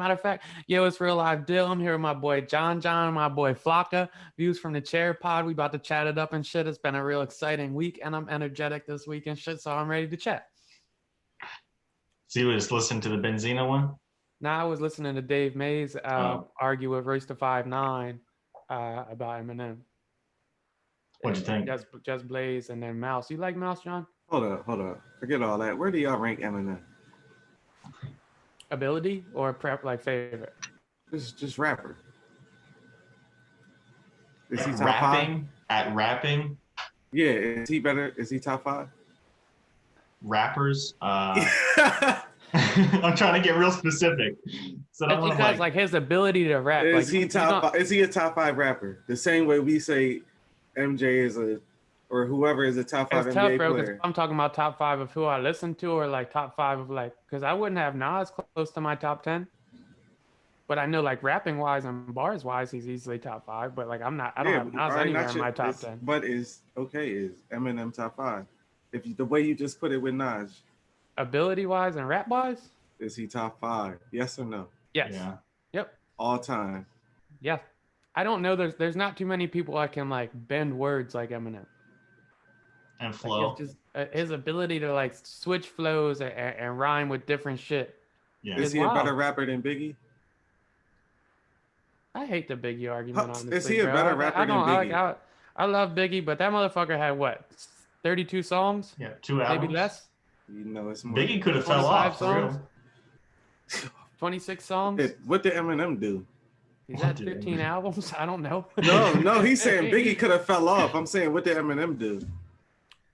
matter of fact, yo, it's Real Live Dill. I'm here with my boy John, my boy Flocka. Views from the chair pod. We about to chat it up and shit. It's been a real exciting week, and I'm energetic this week and shit, so I'm ready to chat. So you just listen to the Benzino one? Now I was listening to Dave Mays argue with Royce the 5'9" about Eminem. What'd you think? Just Blaze and then Mouse. You like Mouse, John? Hold up. Forget all that. Where do y'all rank Eminem? Ability or prep like favorite? Just rapper. Is he top five? At rapping? Yeah, is he better? Is he top five? Rappers? I'm trying to get real specific. So I think guys like his ability to rap. Is he top five? Is he a top five rapper? The same way we say MJ is or whoever is a top five NBA tough, bro, player. I'm talking about top five of who I listen to, or like top five of like, because I wouldn't have Nas close to my top 10. But I know like rapping wise and bars wise, he's easily top five. But like I don't have Nas anywhere in my top 10. But is Eminem top five? The way you just put it with Nas. Ability wise and rap wise? Is he top five? Yes or no? Yes. Yeah. Yep. All time. Yeah. I don't know. There's not too many people that can like bend words like Eminem. And flow. Like just his ability to like switch flows and rhyme with different shit. Yeah. Is he a better rapper than Biggie? I hate the Biggie argument, honestly. Is he a better rapper than Biggie? I love Biggie, but that motherfucker had what? 32 songs? Yeah, 2 albums. Maybe less? You know, it's more. Biggie could have fell off. Songs? 26 songs? What did Eminem do? He's had 15 albums? I don't know. No, he's saying Biggie could have fell off. I'm saying, what did Eminem do?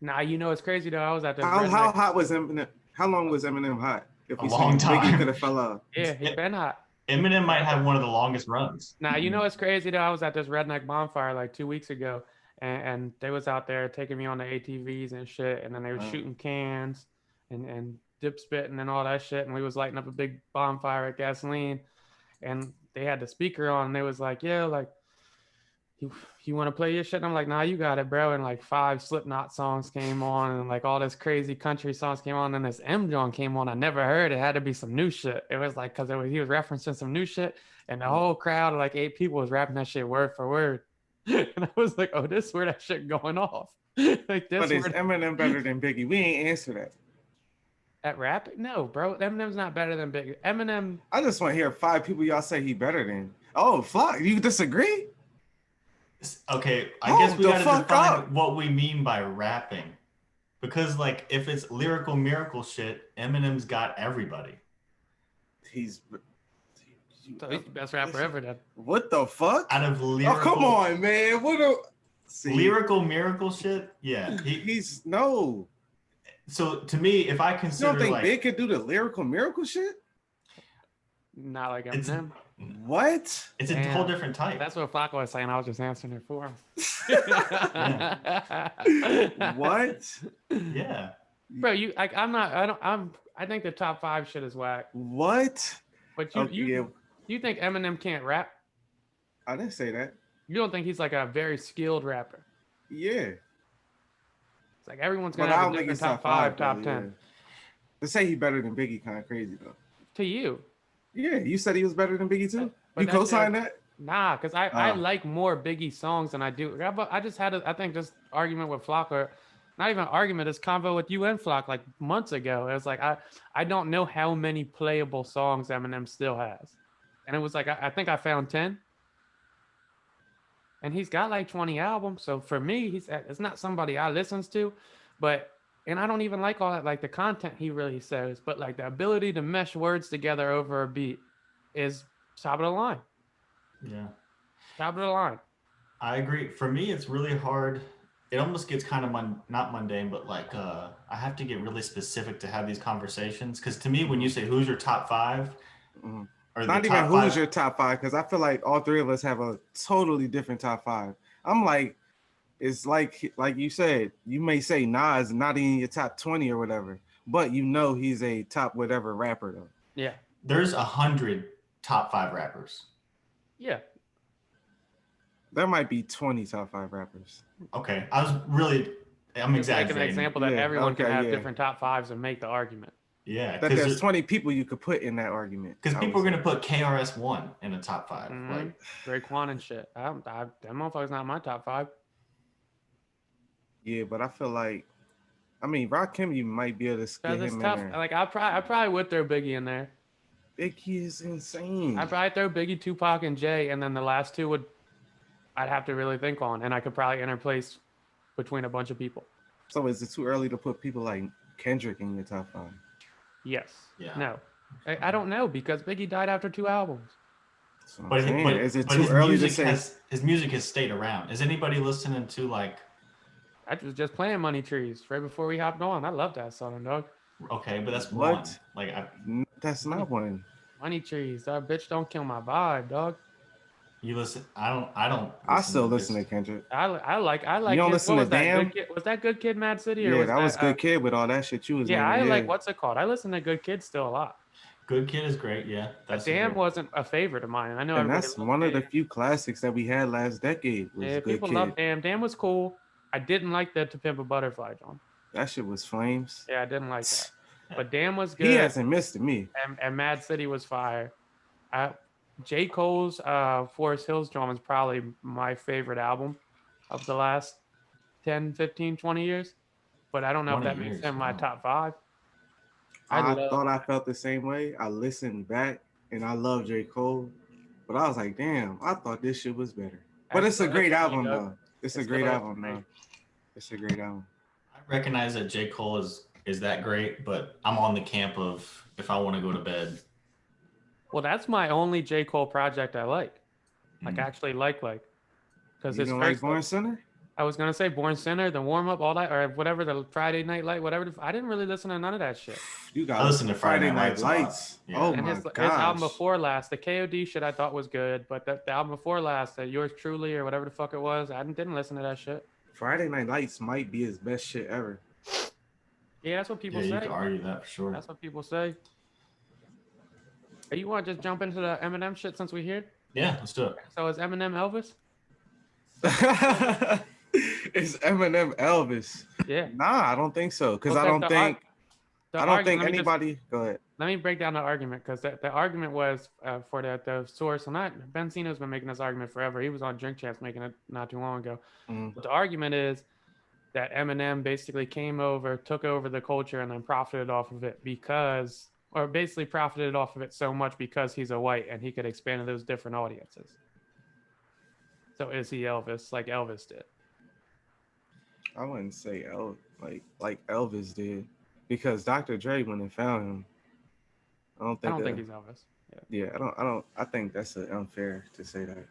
Nah, you know, it's crazy though. I was at the How hot was Eminem? How long was Eminem hot? If a long time. Biggie could have fell off. Yeah, he's been hot. Eminem might have one of the longest runs. Nah, you know, it's crazy though. I was at this redneck bonfire like 2 weeks ago, and they was out there taking me on the ATVs and shit, and then they were shooting cans and dip spitting and all that shit, and we was lighting up a big bonfire at gasoline, and they had the speaker on, and they was like, yeah, like, you want to play your shit? And I'm like, nah, you got it, bro. And like 5 Slipknot songs came on, and like all this crazy country songs came on, and this M John came on. I never heard. It had to be some new shit. It was like, because he was referencing some new shit, and the whole crowd of like 8 people was rapping that shit word for word. And I was like, oh, this is where that shit going off. Like this. But is Eminem better than Biggie? We ain't answer that. At rap? No, bro. Eminem's not better than Biggie. Eminem. I just want to hear 5 people y'all say he better than. Oh, Flock, you disagree? Okay, I guess we gotta define what we mean by rapping. Because like if it's lyrical miracle shit, Eminem's got everybody. He's the best rapper ever then. What the fuck? Out of lyrical. Oh, come on, man. Lyrical miracle shit? Yeah. He's no. So to me, if I consider, you don't think Big could do the lyrical miracle shit? Not like Eminem. What? It's a whole different type. That's what Flacco was saying. I was just answering it for him. What? Yeah. Bro, I think the top 5 shit is whack. What? But you think Eminem can't rap? I didn't say that. You don't think he's like a very skilled rapper? Yeah. It's like everyone's gonna have a different top 5, top 10. Yeah. To say he's better than Biggie kind of crazy though. To you. Yeah, you said he was better than Biggie too? You co-sign that? Nah, because I like more Biggie songs than I do. I just had this argument with Flock, or not even an argument, this convo with you and Flock like months ago. It was like, I don't know how many playable songs Eminem still has. And it was like, I think I found 10. And he's got like 20 albums. So for me, it's not somebody I listens to, and I don't even like all that, like the content he really says, but like the ability to mesh words together over a beat is top of the line. Yeah. Top of the line. I agree. For me, it's really hard. It almost gets kind of not mundane, but like I have to get really specific to have these conversations. Because to me, when you say who's your top 5, or not even who's your top 5, because I feel like all 3 of us have a totally different top 5. I'm like, it's like you said, you may say Nas not in your top 20 or whatever, but you know he's a top whatever rapper though. Yeah. There's 100 top 5 rappers. Yeah. There might be 20 top 5 rappers. Okay. I'm exaggerating. Make an example that everyone can have different top 5s and make the argument. Yeah, that there's 20 people you could put in that argument. Because people are gonna put KRS-One in the top 5. Mm-hmm. Like Raekwon and shit. That motherfucker's not my top 5. Yeah, but I feel like, I mean, Rakim, you might be able to get him tough. in there. Like I probably would throw Biggie in there. Biggie is insane. I'd probably throw Biggie, Tupac, and Jay, and then the last two I'd have to really think on, and I could probably interplace between a bunch of people. So is it too early to put people like Kendrick in your top 5? Yes. Yeah. No. I don't know because Biggie died after 2 albums. But is it too early to say? His music has stayed around. Is anybody listening to like? I was just playing Money Trees right before we hopped on. I love that song, dog. Okay, but that's what? One. Like that's not one. Money Trees, that bitch don't kill my vibe, dog. You listen? I don't. I still listen to Kendrick. I like. You don't listen to Damn? Was that Good Kid, Mad City? Or Yeah, was that was Good Kid with all that shit you was. Yeah, I like. What's it called? I listen to Good Kid still a lot. Good Kid is great. Yeah, that's Damn wasn't a favorite of mine. I know. And that's one of the few classics that we had last decade. Was yeah, Good people Kid. love Damn. Damn was cool. I didn't like the To Pimp a Butterfly, John. That shit was flames. Yeah, I didn't like that. But Damn was good. He hasn't missed to me. And Mad City was fire. J. Cole's Forest Hills Drum is probably my favorite album of the last 10, 15, 20 years. But I don't know if that makes him my top 5. I thought I felt the same way. I listened back and I love J. Cole. But I was like, damn, I thought this shit was better. But it's a great album, though. It's a great album, though. It's a great album. I recognize that J. Cole is that great, but I'm on the camp of if I want to go to bed. Well, that's my only J. Cole project I like. Like, actually like. Because you don't like Born Sinner? I was going to say Born Sinner, the warm-up, all that, or whatever, the Friday Night Light, whatever. I didn't really listen to none of that shit. You got to listen to Friday Night Lights. Yeah. Oh, and my his gosh. album before last, the KOD shit I thought was good, but the album before last, Yours Truly or whatever the fuck it was, I didn't listen to that shit. Friday Night Lights might be his best shit ever. Yeah, that's what people say. You can argue that for sure. That's what people say. Hey, you want to just jump into the Eminem shit since we're here? Yeah, let's do it. So is Eminem Elvis? Is Eminem Elvis? Yeah. Nah, I don't think so. Because I don't think anybody. Go ahead. Let me break down the argument because the argument was for the source. And Benzino's been making this argument forever. He was on Drink Champs making it not too long ago. But the argument is that Eminem basically came over, took over the culture, and then profited off of it basically profited off of it so much because he's a white and he could expand to those different audiences. So is he Elvis like Elvis did? I wouldn't say like Elvis did, because Dr. Dre went and found him. I don't think he's Elvis. Yeah, I don't. I think that's unfair to say that.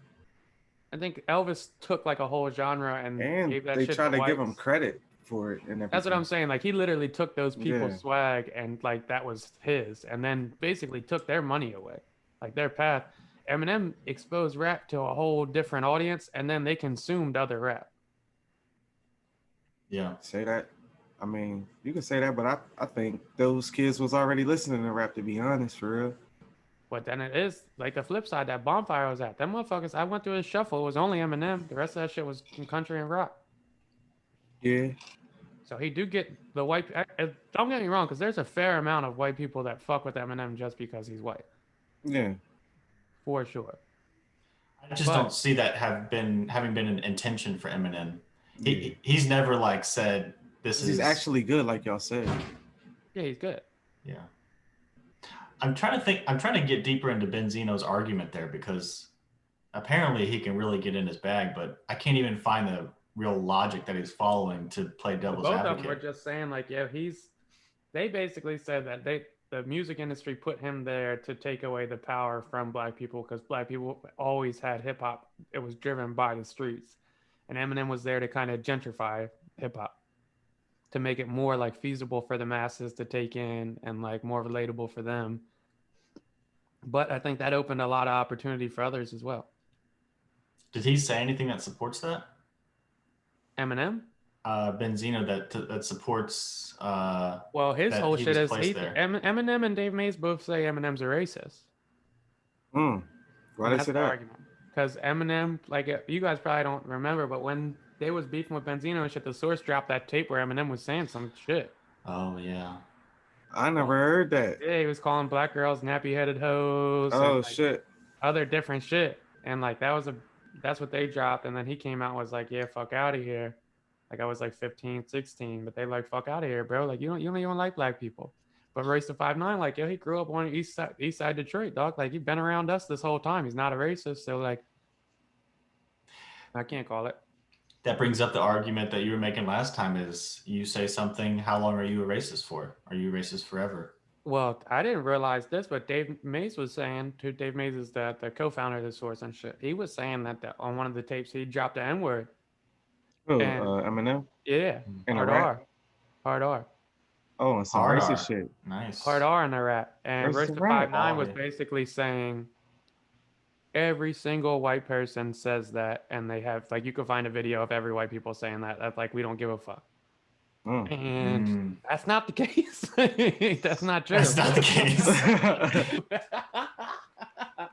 I think Elvis took like a whole genre and gave that shit to try to whites. give him credit for it and everything. That's what I'm saying. Like he literally took those people's swag and like that was his, and then basically took their money away, like their path. Eminem exposed rap to a whole different audience, and then they consumed other rap. Yeah, say that. I mean, you can say that, but I think those kids was already listening to rap, to be honest, for real. But then it is like the flip side that Bonfire was at. Them motherfuckers, I went through his shuffle. It was only Eminem. The rest of that shit was country and rock. Yeah. So he do get the white. Don't get me wrong, because there's a fair amount of white people that fuck with Eminem just because he's white. Yeah. For sure. I just don't see that having been an intention for Eminem. He's never like said he's actually good, like y'all said. Yeah, he's good. Yeah. I'm trying to get deeper into Benzino's argument there, because apparently he can really get in his bag, but I can't even find the real logic that he's following to play devil's advocate. Both of them were just saying like, yeah, they basically said that the music industry put him there to take away the power from black people, because black people always had hip hop. It was driven by the streets, and Eminem was there to kind of gentrify hip hop, to make it more like feasible for the masses to take in and like more relatable for them. But I think that opened a lot of opportunity for others as well. Did he say anything that supports that? Eminem? Benzino that supports. Well, his whole shit is Eminem and Dave Mays both say Eminem's a racist. Why did they say that? Because Eminem, like you guys probably don't remember, but when they was beefing with Benzino and shit, the Source dropped that tape where Eminem was saying some shit. Oh yeah. I never heard that. Yeah, he was calling black girls nappy-headed hoes and Oh like shit. other different shit. And like that's what they dropped. And then he came out and was like, yeah, fuck out of here. Like I was like 15, 16, but they like, fuck out of here, bro. Like you don't even like black people. But Race to 5'9", like, yo, he grew up on east side Detroit, dog. Like he been around us this whole time. He's not a racist. So like I can't call it. That brings up the argument that you were making last time is you say something, how long are you a racist for? Are you a racist forever? Well, I didn't realize this, but Dave Mays was saying, Dave Mays is the co-founder of the Source and shit. He was saying that on one of the tapes he dropped the N-word. Oh, And Eminem yeah, in a hard rap. R, hard R, Oh, and some Hard racist R. shit. Nice. hard R in the rap. And Versus Royce a the rap. 5'9" was Quality. basically saying every single white person says that, and they have like you can find a video of every white people saying that like we don't give a fuck. And that's not the case. That's not true. That's not the case.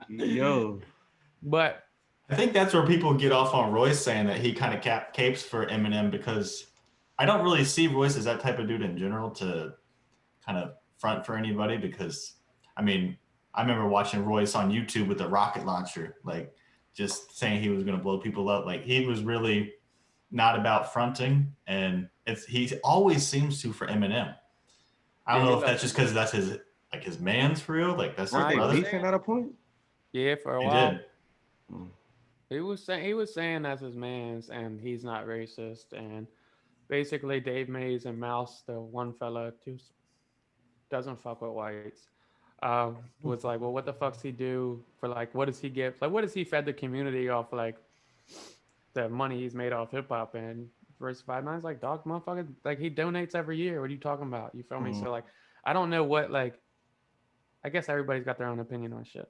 Yo. But I think that's where people get off on Royce saying that he kind of capes for Eminem, because I don't really see Royce as that type of dude in general to kind of front for anybody, because I mean, I remember watching Royce on YouTube with a rocket launcher, like just saying he was going to blow people up. Like he was really not about fronting, and he always seems to for Eminem. I don't know if that's just because that's his man's for real, like that's his Weren't they brother. beefing at a point? yeah, for a They while. did. He was saying that's his man's, and he's not racist. And basically, Dave Mays and Mouse, the one fella who doesn't fuck with whites, was like, well, what the fuck's he do for like? What does he get? Like, what does he fed the community off like the money he's made off hip hop? And Verse 5'9's like, dog, motherfucker, like he donates every year. What are you talking about? You feel me? So like, I don't know what like. I guess everybody's got their own opinion on shit.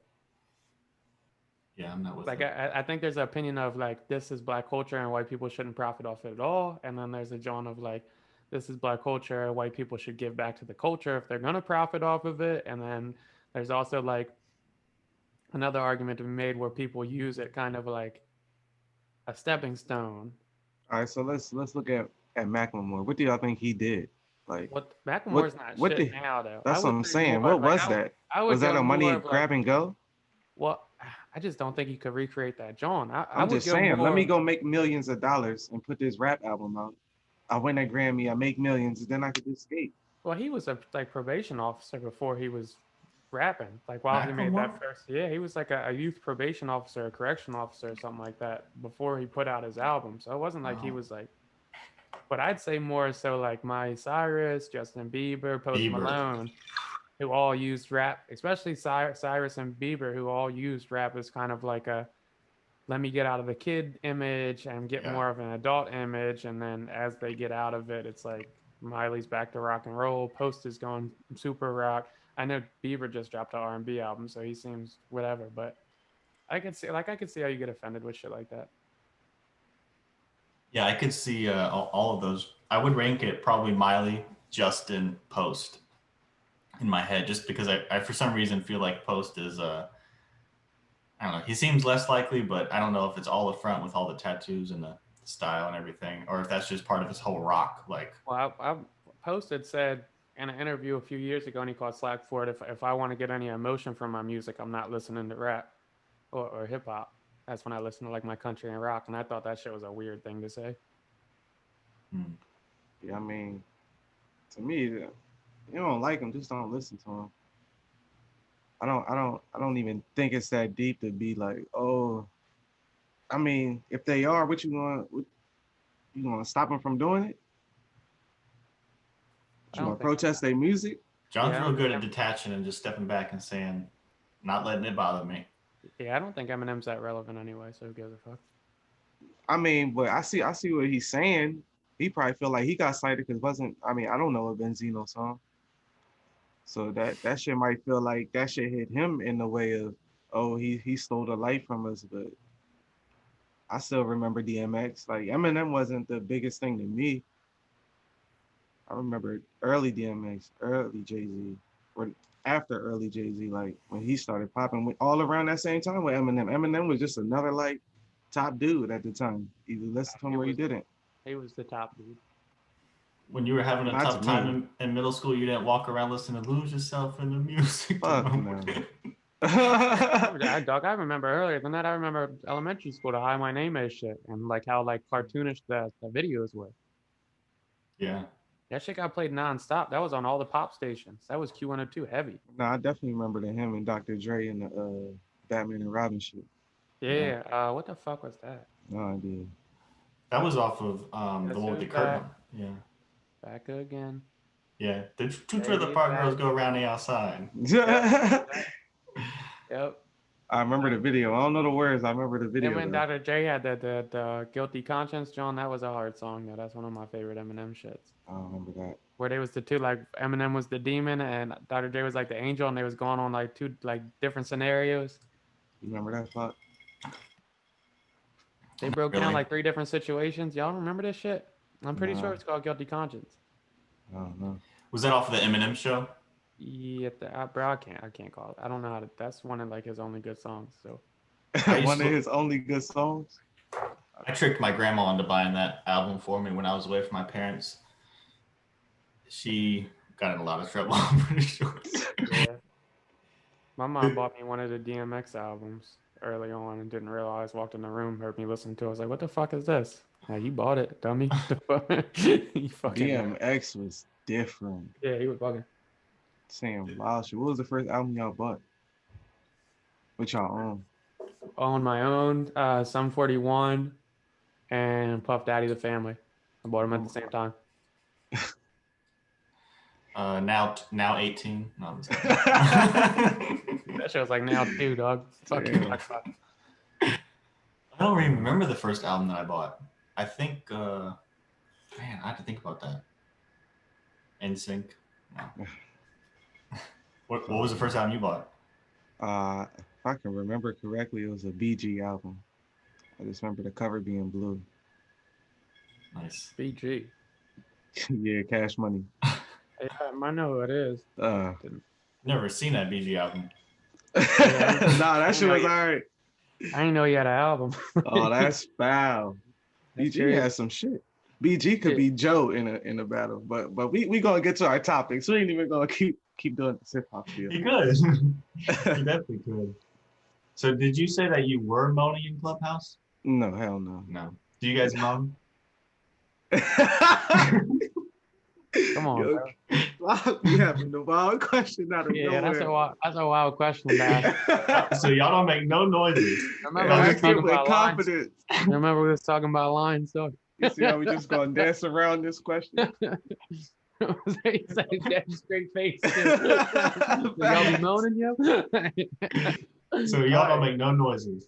Yeah, I'm not with Like it. I think there's an opinion of like this is black culture and white people shouldn't profit off it at all, and then there's a John of like this is black culture, white people should give back to the culture if they're gonna profit off of it, and then there's also like another argument to be made where people use it kind of like a stepping stone. All right, so let's look at Macklemore. What do y'all think he did? Like What Macklemore's not what shit did now though. I that's what would I'm say more saying. What like was that? I would Was that go a money more of grab like and go? well, I just don't think you could recreate that John. I I'm would just go saying, more. let me go make millions of dollars and put this rap album out. I win a Grammy, I make millions, then I could escape. Well, he was a like probation officer before he was rapping. Like while he made Macklemore? that first, yeah, he was like a youth probation officer, a correction officer, or something like that before he put out his album. So it wasn't like he was like. But I'd say more so like Miley Cyrus, Justin Bieber, Post Bieber. Malone, who all used rap, especially Cyrus and Bieber, who all used rap as kind of like a let me get out of the kid image and get more of an adult image. And then as they get out of it, it's like Miley's back to rock and roll. Post is going super rock. I know Bieber just dropped an R&B album, so he seems whatever. But I could see how you get offended with shit like that. Yeah, I could see all of those. I would rank it probably Miley, Justin, Post in my head, just because I for some reason feel like Post is I don't know. He seems less likely, but I don't know if it's all the front with all the tattoos and the style and everything, or if that's just part of his whole rock. Like, Well, I posted said in an interview a few years ago, and he called slack for it. If I want to get any emotion from my music, I'm not listening to rap or hip hop. That's when I listen to like my country and rock, and I thought that shit was a weird thing to say. Yeah, I mean, to me, you don't like him, just don't listen to him. I don't even think it's that deep to be like, oh, I mean, if they are, what you gonna stop them from doing it? You gonna protest their music? John's real good at detaching and just stepping back and saying, not letting it bother me. Yeah, I don't think Eminem's that relevant anyway, so who gives a fuck? I mean, but I see what he's saying. He probably feel like he got cited because I don't know a Benzino song. So that shit might feel like that shit hit him in the way of, oh, he stole the light from us. But I still remember DMX. Like Eminem wasn't the biggest thing to me. I remember early DMX, early Jay-Z, or after early Jay-Z, like when he started popping all around that same time with Eminem. Eminem was just another like top dude at the time. Either listen to him or you didn't. He was the top dude. When you were having a Not tough to time in middle school, you didn't walk around listening to Lose Yourself in the music. Fuck no. Dog, I remember earlier than that. I remember elementary school, the Hi My Name Is shit, and like how like cartoonish the videos were. Yeah. That shit got played nonstop. That was on all the pop stations. That was Q102 heavy. No, I definitely remember the him and Dr. Dre and the Batman and Robin shit. Yeah. What the fuck was that? No idea. That was off of the one with the curtain. Yeah. Back again. Yeah. The two trailer park girls go around the outside. Yep. I remember the video. I don't know the words. I remember the video. And when Dr. J had the Guilty Conscience, John, that was a hard song. Though. That's one of my favorite Eminem shits. I don't remember that. Where they was the two, like Eminem was the demon and Dr. J was like the angel, and they was going on like two like different scenarios. You remember that fuck? They broke down like 3 different situations. Y'all remember this shit? I'm pretty sure it's called Guilty Conscience. I don't know. Was that off of the Eminem show? Yeah, bro, I can't call it. I don't know how to. That's one of like his only good songs. So one of his only good songs. I tricked my grandma into buying that album for me when I was away from my parents. She got in a lot of trouble. I'm pretty sure. Yeah. My mom bought me one of the DMX albums early on and didn't realize. Walked in the room, heard me listening to it. I was like, "What the fuck is this?" Now you bought it, dummy. You fucking DMX was different. Yeah, he was bugging. Sam What was the first album y'all bought? What y'all own? On my own, Sum 41 and Puff Daddy the Family. I bought them at the same time. Now 18. No, I'm just that shit was like now 2, dog. Fuck you. I don't even remember the first album that I bought. I think, man, I have to think about that. NSYNC. No. What was the first album you bought? If I can remember correctly, it was a BG album. I just remember the cover being blue. Nice. BG. Yeah, Cash Money. Yeah, I know who it is. Never seen that BG album. Nah, that shit was alright. I didn't know he had an album. Oh, that's foul. BG has some shit. BG could be Joe in a battle, but we gonna get to our topics. We ain't even gonna keep doing the hip hop deal. He could. He definitely could. So did you say that you were moaning in Clubhouse? No, hell no. No. Do you guys moan? Come on, bro. We having the wild question out of nowhere. That's a wild question, man. So y'all don't make no noises. Remember we was talking about lines, though. You see how we just gonna dance around this question? He said straight face. Y'all be moaning, yo? So y'all don't make no noises.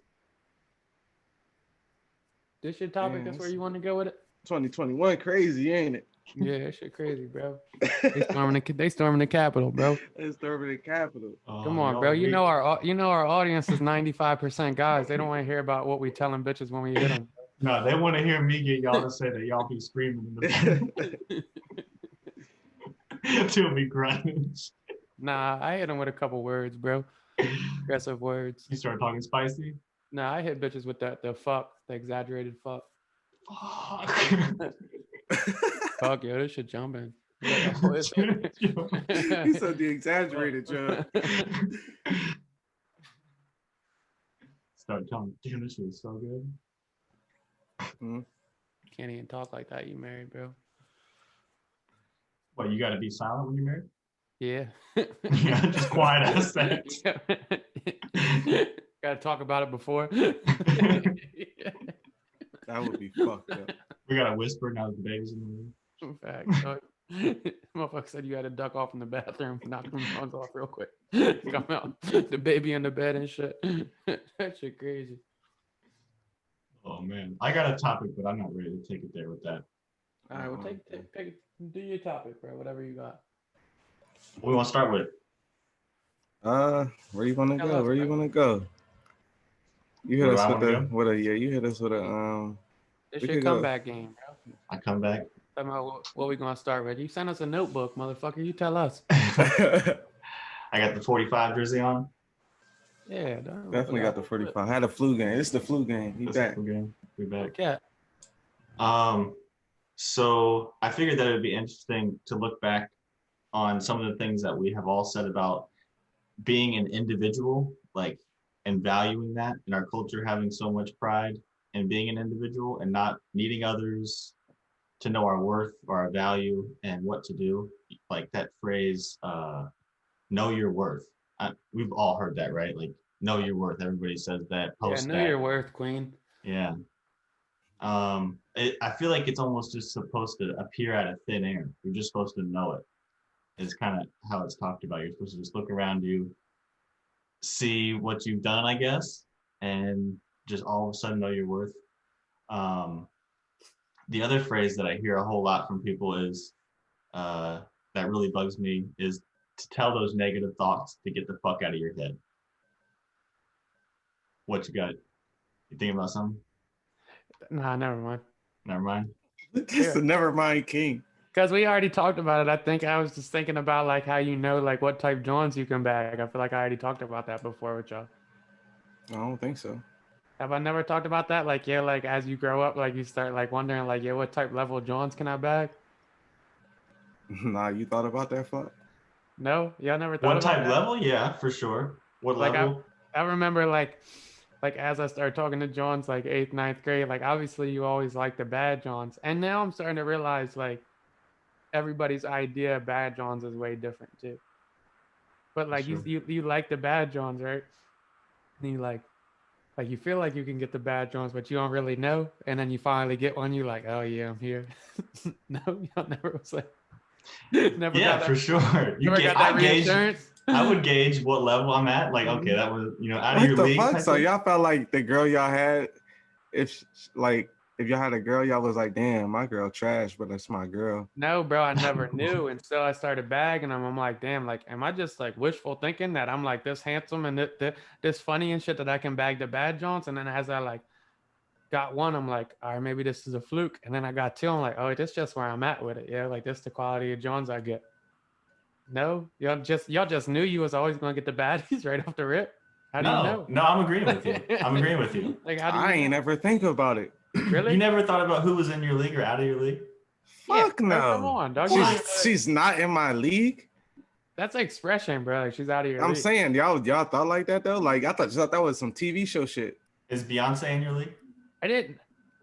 This your topic? That's where you want to go with it? 2021 crazy, ain't it? Yeah, that shit crazy, bro. They storming the Capitol, bro. They storming the Capitol. Come on, bro. You know our audience is 95% guys. They don't want to hear about what we telling bitches when we hit them. No, they want to hear me get y'all to say that y'all be screaming in the Till me crying. Nah, I hit them with a couple words, bro. Aggressive words. You start talking spicy? Nah, I hit bitches with the exaggerated fuck. Fuck, yo, this shit jumping. He said the exaggerated joke. Start telling me, damn, this shit is so good. Can't even talk like that. You married, bro. What, you got to be silent when you're married? Yeah. Yeah, just quiet ass sex. Got to talk about it before. That would be fucked up. We got to whisper now that the baby's in the room. Fact. Motherfucker said you had to duck off in the bathroom, knock them phones off real quick. Come out, the baby in the bed and shit. That shit crazy. Oh man, I got a topic, but I'm not ready to take it there with that. All right, well, do your topic, bro. Whatever you got. What do we want to start with? Where you want to go? Where you want to go? You hit us with a you hit us with a It's your comeback game, bro. I come back. What we gonna start with? You sent us a notebook, motherfucker. You tell us. I got the 45 jersey on. Yeah, definitely got the 45. Had a flu game. It's the flu game. We back. We back. Yeah. So I figured that it would be interesting to look back on some of the things that we have all said about being an individual, like, and valuing that in our culture, having so much pride in being an individual and not needing others to know our worth or our value and what to do. Like that phrase, know your worth. We've all heard that, right? Like, know your worth. Everybody says that, Yeah, post know that. your worth, queen. Yeah. I feel like it's almost just supposed to appear out of thin air. You're just supposed to know it. Is kind of how it's talked about. You're supposed to just look around you, see what you've done, I guess, and just all of a sudden know your worth. Um, the other phrase that I hear a whole lot from people is uh, that really bugs me is to tell those negative thoughts to get the fuck out of your head. What you got? You thinking about something? Nah, never mind. Never mind. That's the never mind king. Because we already talked about it. I think I was just thinking about like how you know like what type joints you can bag. I feel like I already talked about that before with y'all. I don't think so. Have I never talked about that? Like, yeah, like as you grow up, like you start like wondering like, yeah, what type level joints can I bag? Nah, you thought about that fuck? No, y'all never thought What about type that? level? Yeah, for sure. What Like level? I remember like as I started talking to Johns like 8th, 9th grade, like obviously you always like the bad Johns. And now I'm starting to realize like everybody's idea of bad Johns is way different too. But like Sure. you like the bad Johns, right? And you like you feel like you can get the bad Johns, but you don't really know. And then you finally get one, you're like, oh yeah, I'm here. No, y'all never was like never Yeah, got that. for sure. Never got that reinsurance. I would gauge what level I'm at. Like, okay, that was, out of What your the league fuck? type So thing. y'all felt like the girl y'all had, if like if y'all had a girl, y'all was like, damn, my girl trash, but that's my girl. No, bro, I never knew until I started bagging them. I'm like, damn, like, am I just like wishful thinking that I'm like this handsome and this funny and shit that I can bag the bad Jones? And then as I like got one, I'm like, all right, maybe this is a fluke. And then I got two, I'm like, oh, this just where I'm at with it. Yeah, like this the quality of Jones I get. No, y'all just knew you was always gonna get the baddies right off the rip. How do you know? No, I'm agreeing with you. I'm agreeing with you. Like, how do you I know? ain't ever think about it. Really? You never thought about who was in your league or out of your league? Yeah, Fuck bro, no. come on, dog. She's not in my league. That's expression, bro. Like, she's out of your I'm league. saying y'all thought like that though. Like I thought that was some TV show shit. Is Beyonce in your league? I didn't.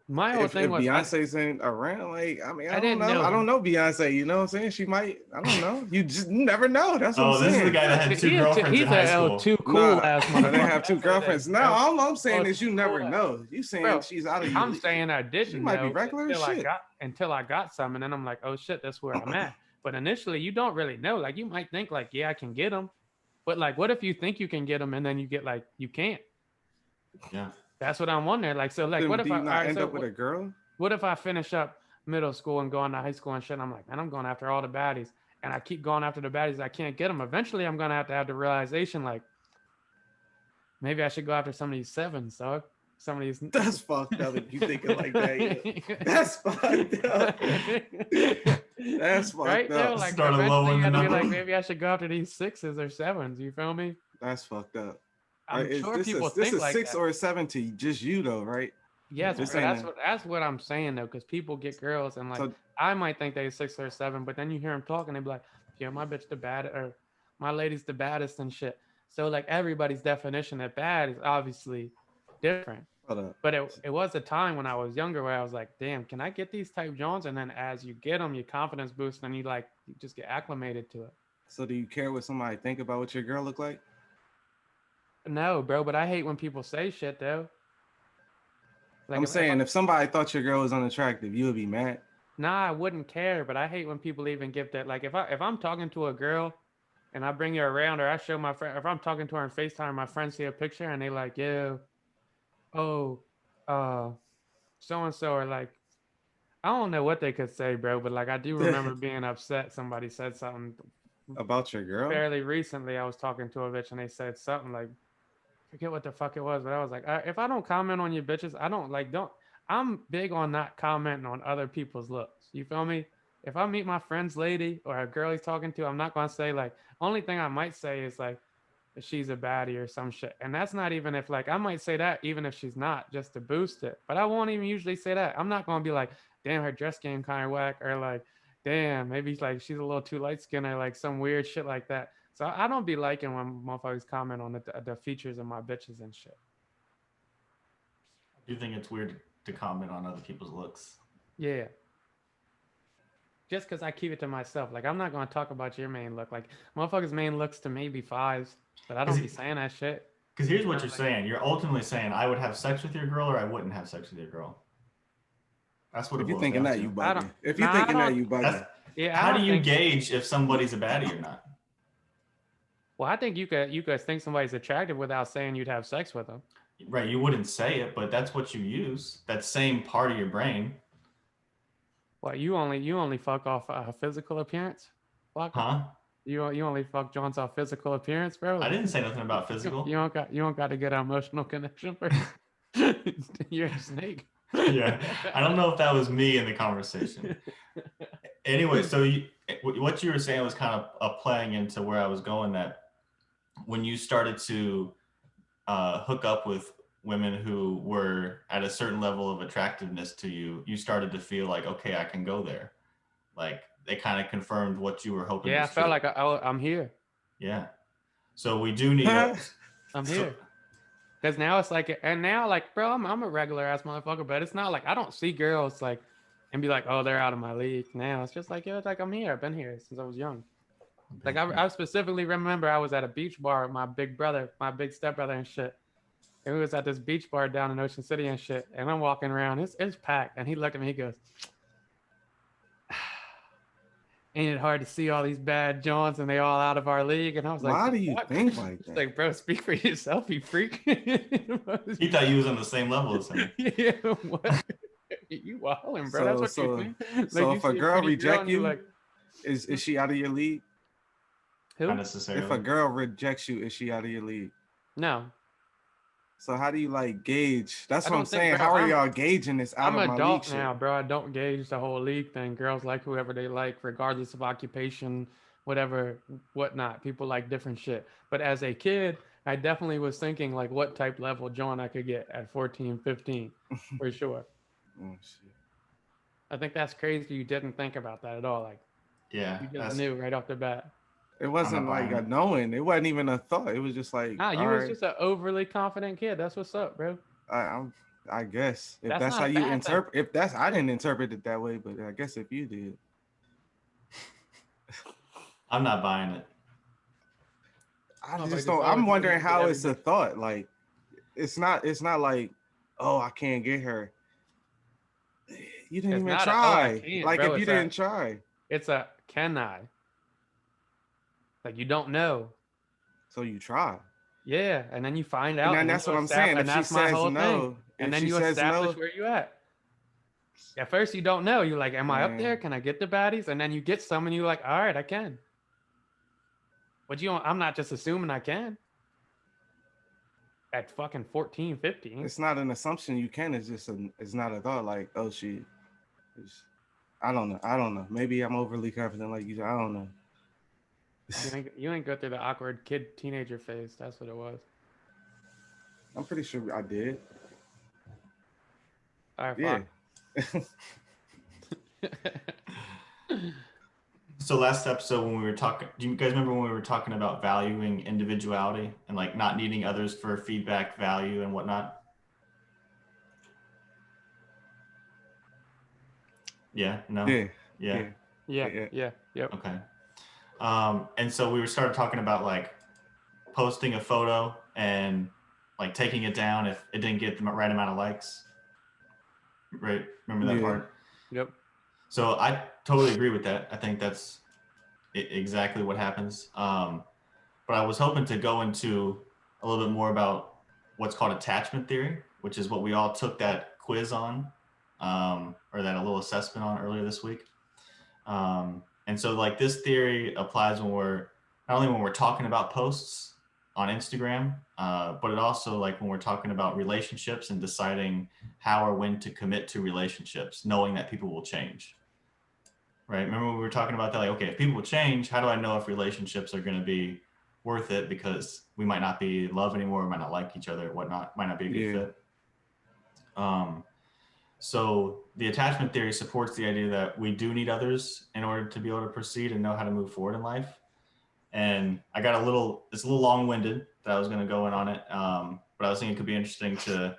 My whole If thing was Beyonce's in around, like I mean, I don't didn't know. know. I don't know Beyonce. You know what I'm saying? She might. I don't know. You just never know. That's what I'm saying. This is the guy that had two girlfriends in high school. Too cool ass I motherfucker. didn't have two girlfriends. No, all I'm saying is you too never cool know. You saying Bro, she's out of your I'm league. saying I She didn't might be know regular as shit. until I got some, and then I'm like, oh shit, that's where I'm at. But initially, you don't really know. Like, you might think like, yeah, I can get them, but like, what if you think you can get them and then you get like you can't? Yeah. That's what I'm wondering. Like, so like, Then what if do you I not end up with a girl? What if I finish up middle school and go into high school and shit? I'm like, man, I'm going after all the baddies, and I keep going after the baddies. I can't get them. Eventually, I'm gonna have the realization, like, maybe I should go after some of these sevens, dog. Some of these. That's fucked up if you thinking like that. Yeah. That's fucked up. That's fucked right? up. No, like Start a low eventually in you the gotta be number. like, maybe I should go after these sixes or sevens. You feel me? That's fucked up. I'm Right? sure people this think is like 6 that. or a 7 to just you though, right? Yes, This bro, ain't that's what I'm saying though, because people get girls and like So- I might think they 6 or 7, but then you hear them talking, they be like, yeah, my bitch the bad or my lady's the baddest and shit. So like everybody's definition of bad is obviously different. Hold up. But it was a time when I was younger where I was like, damn, can I get these type Jones? And then as you get them, your confidence boosts and you just get acclimated to it. So do you care what somebody think about what your girl look like? No, bro, but I hate when people say shit though. Like I'm saying if somebody thought your girl was unattractive, you would be mad. Nah, I wouldn't care, but I hate when people even give that. Like if I'm talking to a girl and I bring her around or I show my friend, if I'm talking to her on FaceTime, my friends see a picture and they like, yeah, oh, so and so, or like, I don't know what they could say, bro, but like I do remember being upset. Somebody said something About your girl? fairly recently. I was talking to a bitch and they said something like, forget what the fuck it was, but I was like, if I don't comment on your bitches, I don't like, don't. I'm big on not commenting on other people's looks. You feel me? If I meet my friend's lady or a girl he's talking to, I'm not gonna say like. Only thing I might say is like, if she's a baddie or some shit, and that's not even if like I might say that even if she's not, just to boost it. But I won't even usually say that. I'm not gonna be like, damn, her dress game kind of whack, or like, damn, maybe like she's a little too light skinned, or like some weird shit like that. So I don't be liking when motherfuckers comment on the features of my bitches and shit. Do you think it's weird to comment on other people's looks? Yeah. Just because I keep it to myself. Like, I'm not going to talk about your main look. Like, motherfuckers' main looks to me be fives, but I don't be saying that shit. Because here's what you're saying. You're ultimately saying, I would have sex with your girl or I wouldn't have sex with your girl. That's what it boils down to. You bugging. If you're thinking that, you bugging. Yeah. How do you gauge if somebody's a baddie or not? Well, I think you could think somebody's attractive without saying you'd have sex with them. Right. You wouldn't say it, but that's what you use. That same part of your brain. Well, you only fuck off physical appearance? Fuck. Huh? You only fuck John's off physical appearance, bro? I didn't say nothing about physical. You don't got to get an emotional connection first. You're a snake. Yeah, I don't know if that was me in the conversation. Anyway, so what you were saying was kind of playing into where I was going, that when you started to hook up with women who were at a certain level of attractiveness to you, you started to feel like, okay, I can go there. Like, they kind of confirmed what you were hoping. Yeah, I felt like I'm here. Yeah. So we do need I'm here. Because now it's like, and now like, bro, I'm a regular ass motherfucker, but it's not like I don't see girls like and be like, oh, they're out of my league. Now it's just like, yo, it's like I'm here. I've been here since I was young. Like I specifically remember I was at a beach bar with my big brother, my big stepbrother and shit. And we was at this beach bar down in Ocean City and shit. And I'm walking around, it's packed. And he looked at me, he goes, ain't it hard to see all these bad Johns and they all out of our league? And I was like, why do you think like that? Like, bro, speak for yourself, you freak. He thought you was on the same level as him. Yeah, what? You wilding, bro. That's what you think. Like, so if a girl reject you, like, is she out of your league? Who? Not necessarily. If a girl rejects you, is she out of your league? No. So how do you like gauge? That's what I'm saying. Bro, how are y'all gauging this out of my league? I'm adult now, bro. I don't gauge the whole league thing. Girls like whoever they like, regardless of occupation, whatever, whatnot. People like different shit. But as a kid, I definitely was thinking like what type level John I could get at 14, 15, for sure. Oh, shit. I think that's crazy. You didn't think about that at all. Like, yeah, you just knew right off the bat. It wasn't like a knowing. It wasn't even a thought. It was just like, nah, you was just an overly confident kid. That's what's up, bro. I guess if that's how you interpret. If that's, I didn't interpret it that way, but I guess if you did, I'm not buying it. I just don't. I'm wondering how it's a thought. Like, it's not like, oh, I can't get her. You didn't even try. Like, if you didn't try, it's a can I? Like, you don't know. So you try. Yeah, and then you find out. And that's what I'm saying. And that's my whole thing. And then you establish where you at. At first, you don't know. You're like, am I up there? Can I get the baddies? And then you get some and you're like, all right, I can. But I'm not just assuming I can. At fucking 14, 15. It's not an assumption you can. It's just it's not a thought like, oh, shit. I don't know. Maybe I'm overly confident like you. I don't know. You ain't go through the awkward teenager phase. That's what it was. I'm pretty sure I did. All right, yeah. So last episode when we were talking, do you guys remember when we were talking about valuing individuality and like not needing others for feedback, value, and whatnot? Yeah. No. Yeah. Yep. Okay. And so we started talking about like posting a photo and like taking it down if it didn't get the right amount of likes. Right? Remember that part? Yep. So I totally agree with that. I think that's exactly what happens. But I was hoping to go into a little bit more about what's called attachment theory, which is what we all took that quiz on, or that a little assessment on earlier this week. And so like this theory applies when we're not only when we're talking about posts on Instagram, but it also like when we're talking about relationships and deciding how or when to commit to relationships, knowing that people will change. Right? Remember when we were talking about that? Like, okay, if people change, how do I know if relationships are going to be worth it? Because we might not be in love anymore, we might not like each other, whatnot, might not be a good fit. So the attachment theory supports the idea that we do need others in order to be able to proceed and know how to move forward in life. And I got it's a little long-winded that I was going to go in on it. But I was thinking it could be interesting to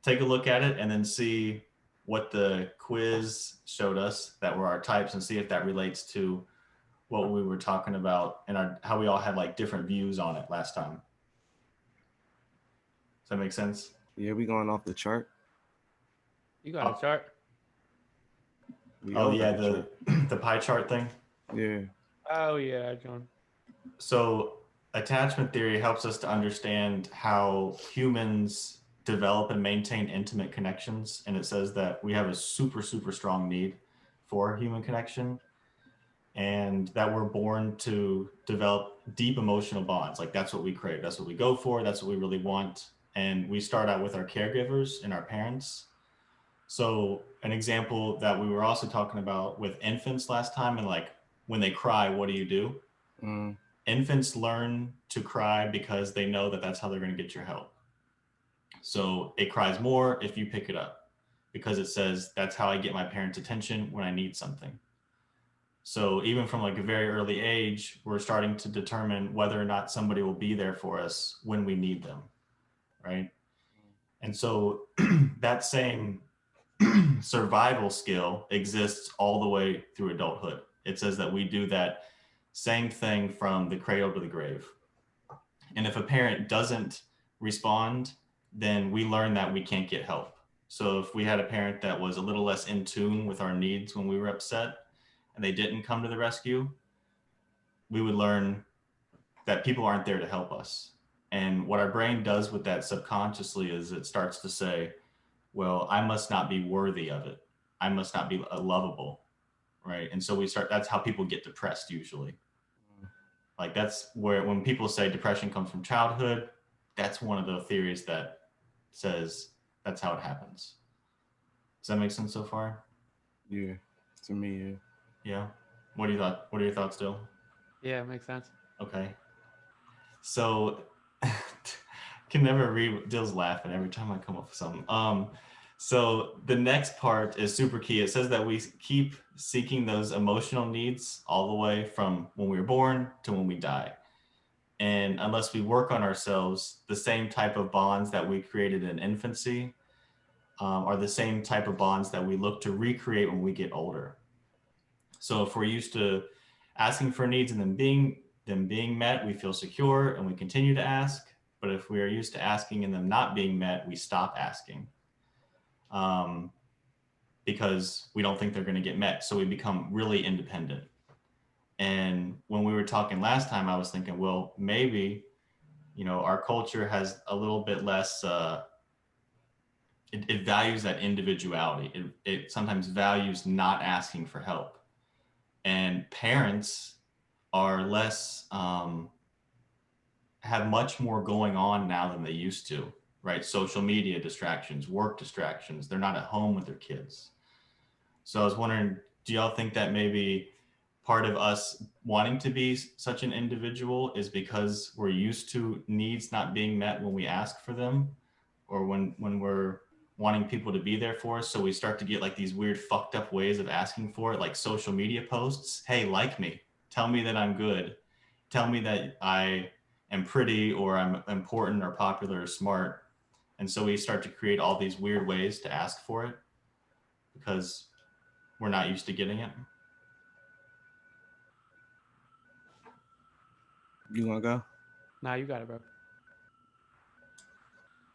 take a look at it and then see what the quiz showed us that were our types and see if that relates to what we were talking about and how we all had like different views on it last time. Does that make sense? Yeah, we going off the chart. You got a chart? Oh yeah, the pie chart thing. Yeah. Oh yeah, John. So attachment theory helps us to understand how humans develop and maintain intimate connections. And it says that we have a super, super strong need for human connection and that we're born to develop deep emotional bonds. Like that's what we crave. That's what we go for. That's what we really want. And we start out with our caregivers and our parents. So an example that we were also talking about with infants last time, and like when they cry, what do you do? Infants learn to cry because they know that that's how they're going to get your help. So it cries more if you pick it up because it says that's how I get my parents' attention when I need something. So even from like a very early age, we're starting to determine whether or not somebody will be there for us when we need them, right? And so that same survival skill exists all the way through adulthood. It says that we do that same thing from the cradle to the grave. And if a parent doesn't respond, then we learn that we can't get help. So if we had a parent that was a little less in tune with our needs when we were upset and they didn't come to the rescue, we would learn that people aren't there to help us. And what our brain does with that subconsciously is it starts to say, well, I must not be worthy of it. I must not be lovable, right? And so that's how people get depressed usually. Like that's where, when people say depression comes from childhood, that's one of the theories that says that's how it happens. Does that make sense so far? Yeah, to me, yeah. Yeah. What are your thoughts, Dill? Yeah, it makes sense. Okay. So can never read. Dill's laughing every time I come up with something. So the next part is super key. It says that we keep seeking those emotional needs all the way from when we were born to when we die. And unless we work on ourselves, the same type of bonds that we created in infancy are the same type of bonds that we look to recreate when we get older. So if we're used to asking for needs and them being met, we feel secure and we continue to ask. But if we are used to asking and them not being met, we stop asking because we don't think they're going to get met. So we become really independent. And when we were talking last time, I was thinking, well, maybe, our culture has a little bit less, it values that individuality. It sometimes values not asking for help. And parents are less, have much more going on now than they used to, right? Social media distractions, work distractions. They're not at home with their kids. So I was wondering, do y'all think that maybe part of us wanting to be such an individual is because we're used to needs not being met when we ask for them, or when we're wanting people to be there for us? So we start to get like these weird fucked up ways of asking for it, like social media posts. Hey, like me, tell me that I'm good, tell me that I am pretty or I'm important or popular or smart. And so we start to create all these weird ways to ask for it because we're not used to getting it. You wanna go? Nah, you got it, bro.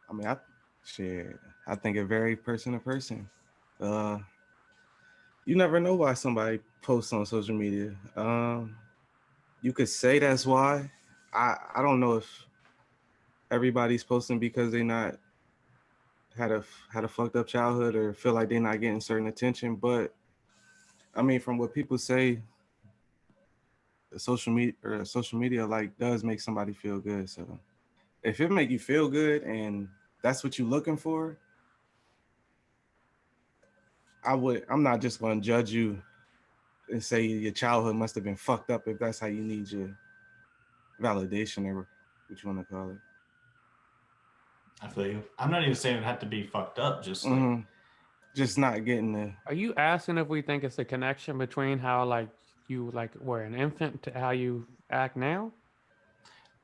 I mean, I think it varies person to person. You never know why somebody posts on social media. You could say that's why. I don't know if everybody's posting because they not had a fucked up childhood or feel like they're not getting certain attention. But I mean, from what people say, the social media like does make somebody feel good. So if it make you feel good and that's what you're looking for, I'm not just gonna judge you and say your childhood must have been fucked up if that's how you need your validation or what you want to call it. I feel you. I'm not even saying it had to be fucked up, just like Mm-hmm. just not getting the. Are you asking if we think it's a connection between how like you like were an infant to how you act now?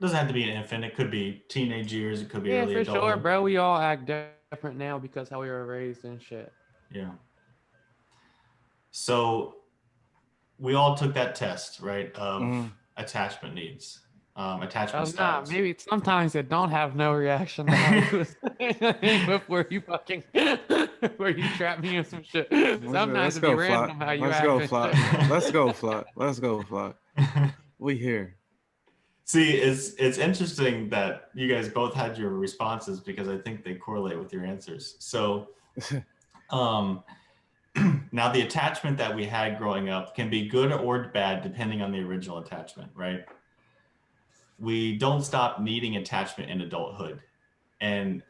Doesn't have to be an infant. It could be teenage years. It could be Yeah, early for sure, adulthood. bro. We all act different now because how we were raised and shit. Yeah. So we all took that test, right, of attachment needs, attachment Nah, styles. maybe sometimes it don't have no reaction to how you was before you fucking where you trap me in some shit. Sometimes Let's it be go, Flock. random how you Let's act go, and Flock. shit. Let's go, Flock. Let's go, Flock. We here. See, it's interesting that you guys both had your responses because I think they correlate with your answers. So, now the attachment that we had growing up can be good or bad depending on the original attachment, right? We don't stop needing attachment in adulthood. And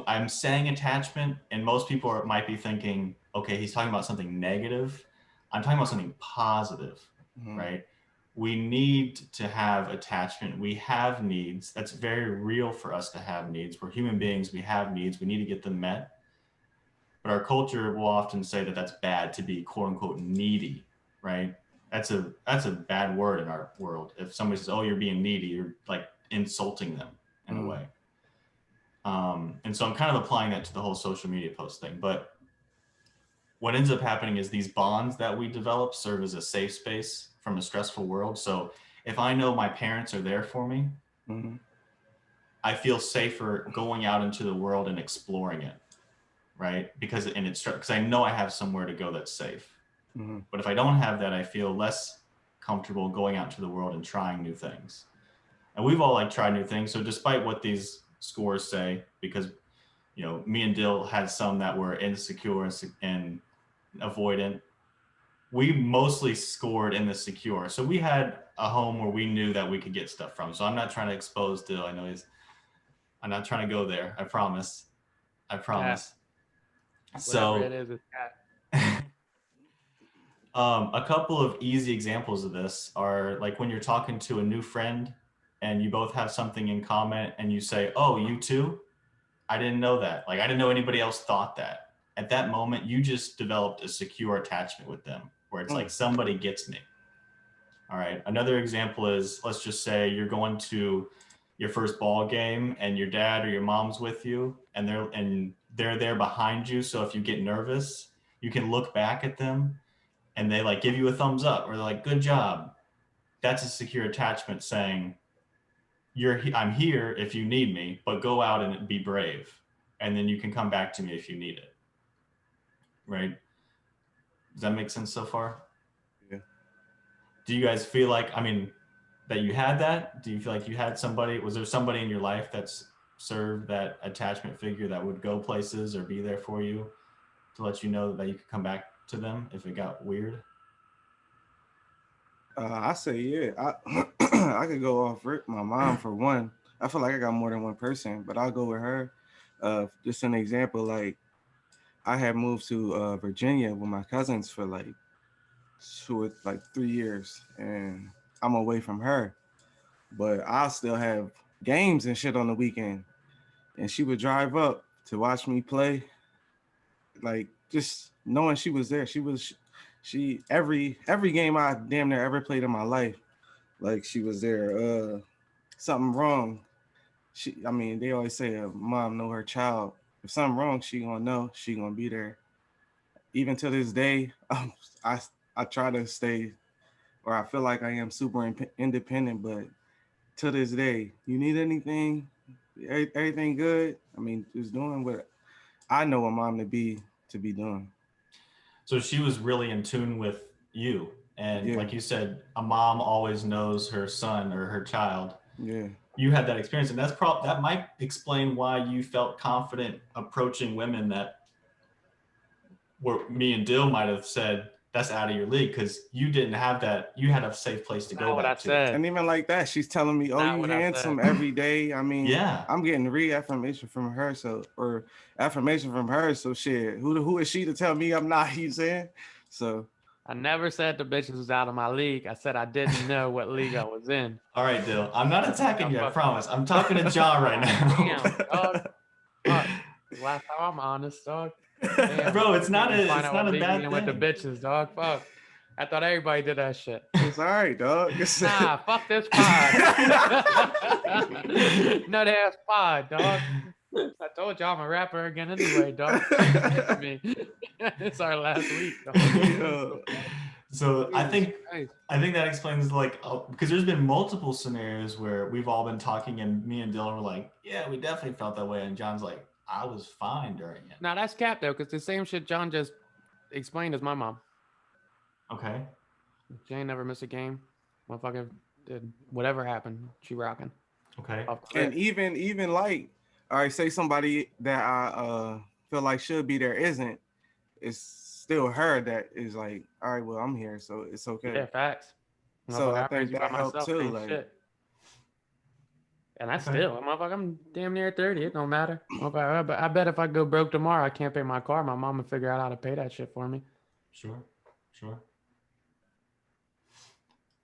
I'm saying attachment, and most people might be thinking, okay, he's talking about something negative. I'm talking about something positive, right? We need to have attachment. We have needs. That's very real for us to have needs. We're human beings. We have needs. We need to get them met. But our culture will often say that that's bad to be quote unquote needy, right? That's a bad word in our world. If somebody says, "Oh, you're being needy," you're like insulting them in a way. And so I'm kind of applying that to the whole social media post thing. But what ends up happening is these bonds that we develop serve as a safe space from a stressful world. So if I know my parents are there for me, I feel safer going out into the world and exploring it, right? Because I know I have somewhere to go that's safe. But if I don't have that, I feel less comfortable going out into the world and trying new things. And we've all like tried new things. So despite what these scores say, because me and Dill had some that were insecure and avoidant, we mostly scored in the secure. So we had a home where we knew that we could get stuff from. So I'm not trying to expose Dill. I know I'm not trying to go there. I promise. Whatever it is, it's cat. A couple of easy examples of this are like when you're talking to a new friend and you both have something in common and you say, "Oh, you too?" I didn't know that. Like, I didn't know anybody else thought that. At that moment, you just developed a secure attachment with them where it's like, somebody gets me. All right. Another example is, let's just say you're going to your first ball game and your dad or your mom's with you and they're there behind you. So if you get nervous, you can look back at them and they like give you a thumbs up or they're like, "Good job." That's a secure attachment saying, I'm here if you need me, but go out and be brave. And then you can come back to me if you need it. Right? Does that make sense so far? Yeah. Do you guys feel like, that you had that? Do you feel like you had somebody, was there somebody in your life that's served that attachment figure that would go places or be there for you to let you know that you could come back to them if it got weird? I say, yeah. I could go off my mom for one. I feel like I got more than one person, but I'll go with her. Just an example, like I had moved to Virginia with my cousins for like 3 years, and I'm away from her. But I still have games and shit on the weekend, and she would drive up to watch me play. Like just knowing she was there, she every game I damn near ever played in my life, like she was there. Something wrong. They always say a mom know her child. If something wrong, she gonna know. She gonna be there. Even to this day, I I try to stay, or I feel like I am super independent. But to this day, you need anything, everything good. Just doing what I know a mom to be doing. So she was really in tune with you. And Yeah. like you said, a mom always knows her son or her child. Yeah. You had that experience, and that might explain why you felt confident approaching women that were me and Dill might have said that's out of your league because you didn't have that. You had a safe place to go Not what I back to. said. And even like that, she's telling me, "Oh, Not you what I handsome said. every day." Yeah. I'm getting reaffirmation from her, or affirmation from her. So shit, who is she to tell me I'm not? You saying? So I never said the bitches was out of my league. I said I didn't know what league I was in. All right, Dill. I'm not attacking you. I promise. I'm talking to John right now. Damn, dog. Fuck. Last time I'm honest, dog. Damn, Bro, it's not find a out what bad leaving with the thing. bitches, dog. Fuck. I thought everybody did that shit. It's all right, dog. Nah, fuck this pod. Nut ass pod, dog. I told you I'm a rapper again anyway, dog. It's me. It's our last week, dog. Yo. So I think Christ. that explains like because there's been multiple scenarios where we've all been talking and me and Dylan were like, yeah, we definitely felt that way, and John's like, I was fine during it. Now that's cap though, because the same shit John just explained is my mom. Okay. She ain't never missed a game. Motherfucker did whatever happened. She rocking. Okay. And even like, all right, say somebody that I feel like should be there isn't, it's still her that is like, all right, well, I'm here, so it's okay. Yeah, facts. So I raised think you that by helped myself, too. ain't Like, shit. And I Okay. still, motherfucker, I'm damn near 30. It don't matter. I bet if I go broke tomorrow, I can't pay my car. My mom will figure out how to pay that shit for me. Sure.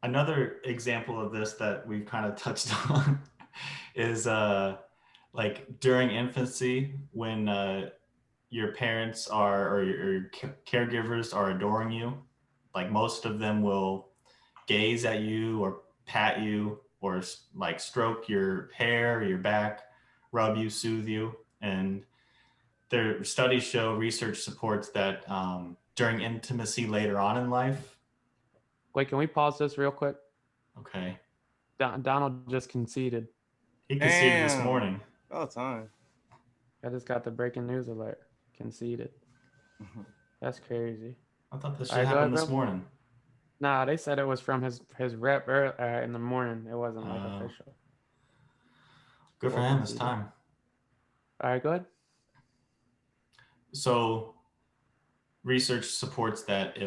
Another example of this that we've kind of touched on is like during infancy when your parents or your caregivers are adoring you. Like most of them will gaze at you or pat you or like stroke your hair or your back, rub you, soothe you. And their studies show, research supports that during intimacy later on in life. Wait, can we pause this real quick? Okay. Donald just conceded. He conceded this damn. morning. All time. I just got the breaking news alert. Conceded. That's crazy. I thought this All shit right, go happened ahead, this bro. morning. Nah, they said it was from his rep in the morning. It wasn't like official. Good for Or him. It's conceded. time. All right, go ahead. So research supports that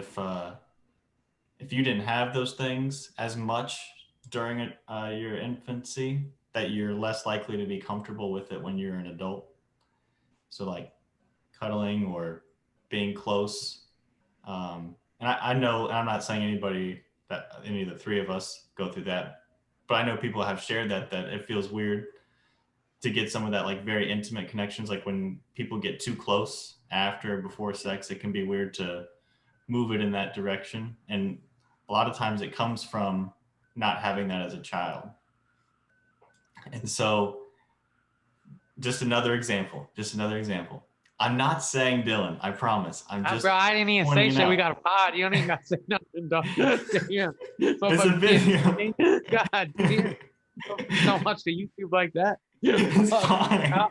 if you didn't have those things as much during your infancy, that you're less likely to be comfortable with it when you're an adult. So like cuddling or being close. And I know, and I'm not saying that any of the three of us go through that, but I know people have shared that it feels weird to get some of that like very intimate connections. Like when people get too close after or before sex, it can be weird to move it in that direction. And a lot of times it comes from not having that as a child. And so just another example. I'm not saying Dylan, I promise. I'm just Bro, I didn't even say pointing it shit. We out. got a pod. You don't even got to say nothing, dog. Damn. It's a video. God damn. Don't watch the YouTube like that. It's fine. God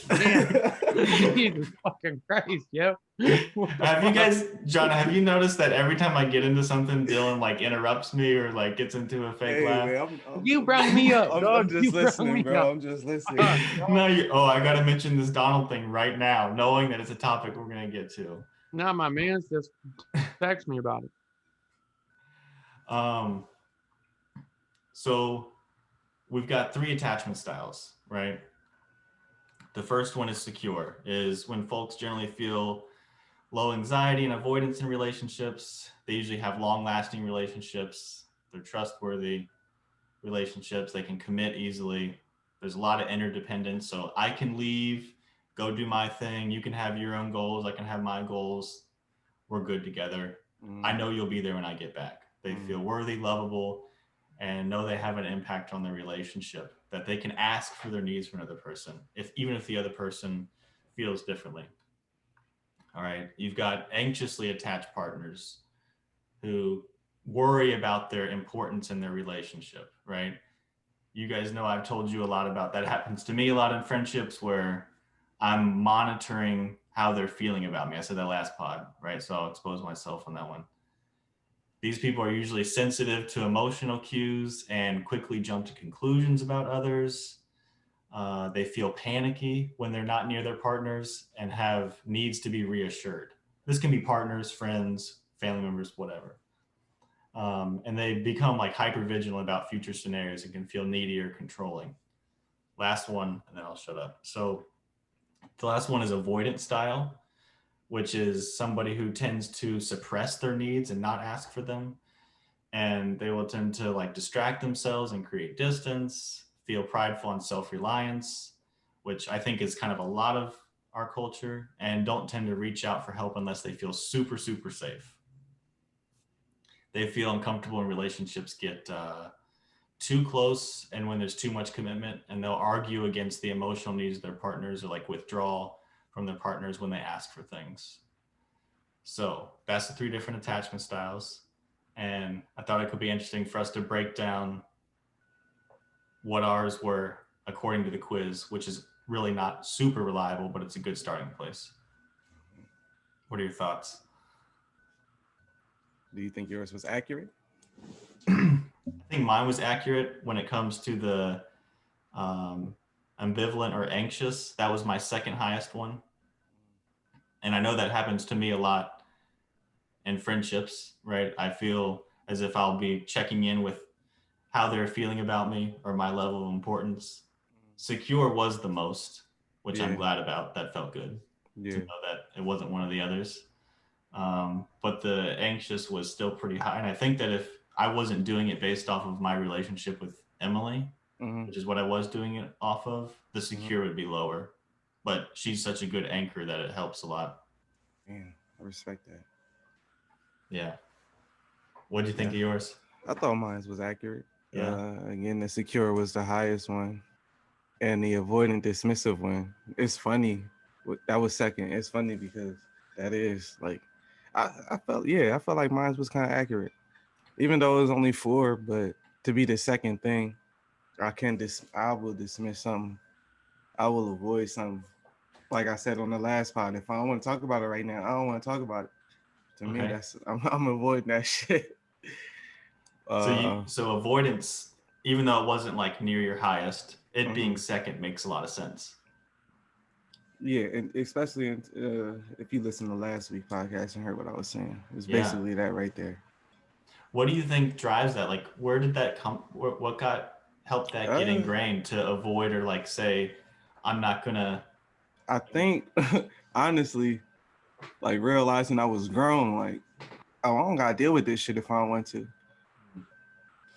damn. Jesus fucking Christ, yo. Have you guys, John, have you noticed that every time I get into something, Dylan like interrupts me or like gets into a fake laugh? Man, You brung me up, dog. I'm just listening, bro. I'm just listening. No, I got to mention this Donald thing right now, knowing that it's a topic we're going to get to. Nah, my man's just text me about it. So we've got 3 attachment styles, right? The first one is secure, is when folks generally feel low anxiety and avoidance in relationships. They usually have long-lasting relationships. They're trustworthy relationships. They can commit easily. There's a lot of interdependence. So I can leave, go do my thing. You can have your own goals. I can have my goals. We're good together. I know you'll be there when I get back. They feel worthy, lovable, and know they have an impact on their relationship, that they can ask for their needs for another person, even if the other person feels differently. All right. You've got anxiously attached partners who worry about their importance in their relationship, right? You guys know I've told you a lot about that. Happens to me a lot in friendships where I'm monitoring how they're feeling about me. I said that last pod, right? So I'll expose myself on that one. These people are usually sensitive to emotional cues and quickly jump to conclusions about others. They feel panicky when they're not near their partners and have needs to be reassured. This can be partners, friends, family members, whatever. And they become like hyper vigilant about future scenarios and can feel needy or controlling. Last one, and then I'll shut up. So the last one is avoidant style, which is somebody who tends to suppress their needs and not ask for them. And they will tend to like distract themselves and create distance, feel prideful and self-reliance, which I think is kind of a lot of our culture and don't tend to reach out for help unless they feel super, super safe. They feel uncomfortable in relationships get too close and when there's too much commitment, and they'll argue against the emotional needs of their partners or like withdraw from their partners when they ask for things. So that's the 3 different attachment styles. And I thought it could be interesting for us to break down what ours were according to the quiz, which is really not super reliable, but it's a good starting place. What are your thoughts? Do you think yours was accurate? I think mine was accurate when it comes to the ambivalent or anxious. That was my second highest one. And I know that happens to me a lot in friendships, right? I feel as if I'll be checking in with how they're feeling about me or my level of importance. Secure was the most, which I'm glad about. That felt good to know that it wasn't one of the others. But the anxious was still pretty high. And I think that if I wasn't doing it based off of my relationship with Emily, which is what I was doing it off of, the secure would be lower. But she's such a good anchor that it helps a lot. Man, I respect that. Yeah. What do you think of yours? I thought mine was accurate. Yeah. Again, the secure was the highest one. And the avoidant dismissive one. It's funny. That was second. It's funny because that is like, I felt like mine was kind of accurate. Even though it was only 4, but to be the second thing, I will dismiss something. I will avoid something. Like I said on the last pod, if I don't want to talk about it right now, I don't want to talk about it. To me, I'm avoiding that shit. So avoidance, even though it wasn't like near your highest, it being second makes a lot of sense. Yeah, and especially if you listen to last week's podcast and heard what I was saying, it's basically that right there. What do you think drives that? Like, where did that come? What helped that get ingrained to avoid or like say, I'm not gonna? I think honestly, like realizing I was grown, like, oh, I don't gotta deal with this shit if I don't want to.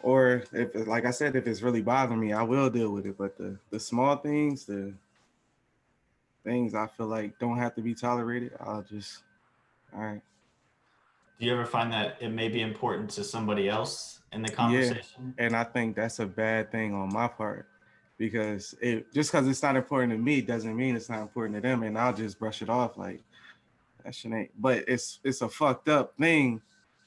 Or if, like I said, if it's really bothering me, I will deal with it. But the small things, the things I feel like don't have to be tolerated, I'll just, all right. Do you ever find that it may be important to somebody else in the conversation? Yeah, and I think that's a bad thing on my part because just because it's not important to me doesn't mean it's not important to them, and I'll just brush it off like that shit ain't. But it's a fucked up thing.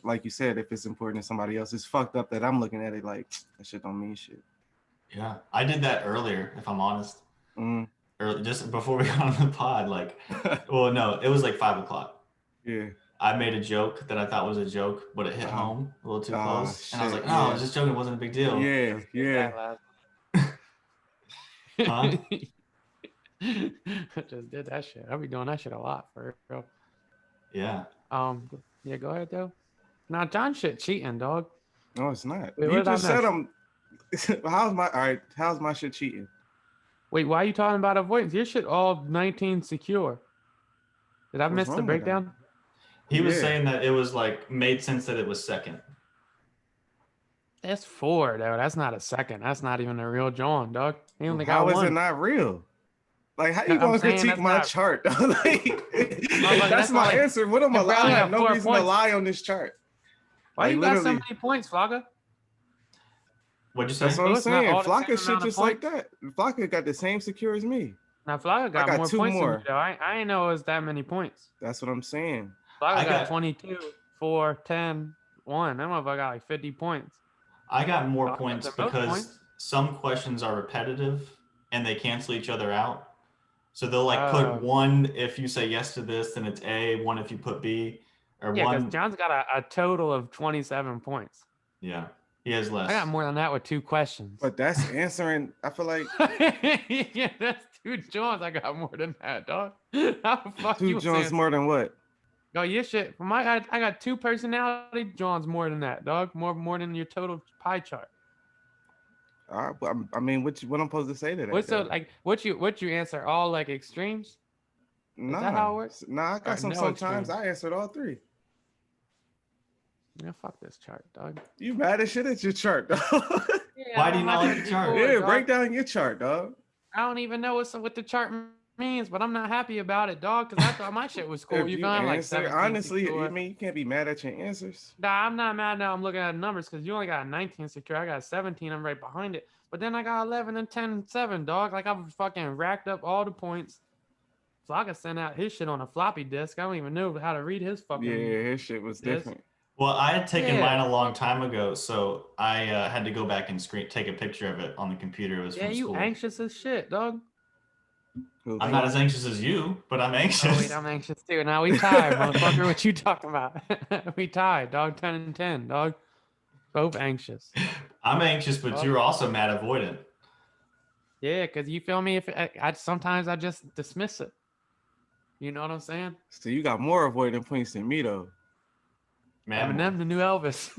Like you said, if it's important to somebody else, it's fucked up that I'm looking at it like that shit don't mean shit. Yeah, I did that earlier, if I'm honest. Or just before we got on the pod, like, well, no, it was like 5 o'clock. Yeah. I made a joke that I thought was a joke, but it hit home a little too close. Shit, and I was like, no, I was just joking. It wasn't a big deal. Yeah. Huh? I just did that shit. I'll be doing that shit a lot for real. Yeah. Yeah, go ahead, though. Nah, John shit cheating, dog. No, it's not. Wait, you just said I'm. How's my shit cheating? Wait, why are you talking about avoidance? Your shit all 19 secure. Did I miss the breakdown? He was saying that it was like made sense that it was second. That's 4, though. That's not a second. That's not even a real John, dog. He only got how 1. Is it not real? Like, how you gonna critique my chart? Like, that's my answer. What am I lying? I have no reason to lie on this chart. Why you got so many points, Flocka? What'd you say? That's what I'm saying. Flocka shit just like that. Flocka got the same secure as me. Now Flocka got more points than you, though. I didn't know it was that many points. That's what I'm saying. Flocka got 22, 4, 10, 1. That motherfucker got like 50 points. I got more points because some questions are repetitive and they cancel each other out. So they'll like put 1 if you say yes to this, then it's A, 1 if you put B, or 1. Yeah, because John's got a total of 27 points. Yeah, he has less. I got more than that with 2 questions. But that's answering, I feel like. Yeah, that's 2 Johns. I got more than that, dog. How the fuck 2 Johns more than what? Oh, your shit. For I got 2 personality Johns more than that, dog. More than your total pie chart. All right, I mean, what I'm supposed to say to that? What's so like? What you answer? All like extremes? Is that how it works? Nah, I got some. Sometimes I answered all 3. Yeah, fuck this chart, dog. You mad as shit at your chart, dog? Yeah, why do you not like the chart? Yeah, break down your chart, dog. I don't even know what's with the chart means, but I'm not happy about it, dog, because I thought my shit was cool. If You you feel me? I'm like answer, 17 honestly, secure. I mean, you can't be mad at your answers. Nah, I'm not mad now. I'm looking at numbers because you only got 19 secure. I got 17. I'm right behind it. But then I got 11 and 10 and 7, dog. Like I've fucking racked up all the points. So I could send out his shit on a floppy disk. I don't even know how to read his fucking. Yeah, his shit was disk. different. Well, I had taken Yeah. mine a long time ago, so I had to go back and take a picture of it on the computer. It was Yeah, from you school. anxious as shit, dog. I'm not as anxious as you, but I'm anxious. Oh wait, I'm anxious too. Now we tied, motherfucker. What you talking about? We tied, dog. 10 and 10, dog. Both anxious. I'm anxious, but you're also mad avoidant. Yeah, because you feel me? If I sometimes I just dismiss it. You know what I'm saying? So you got more avoidant points than me, though. Man, Eminem, the new Elvis.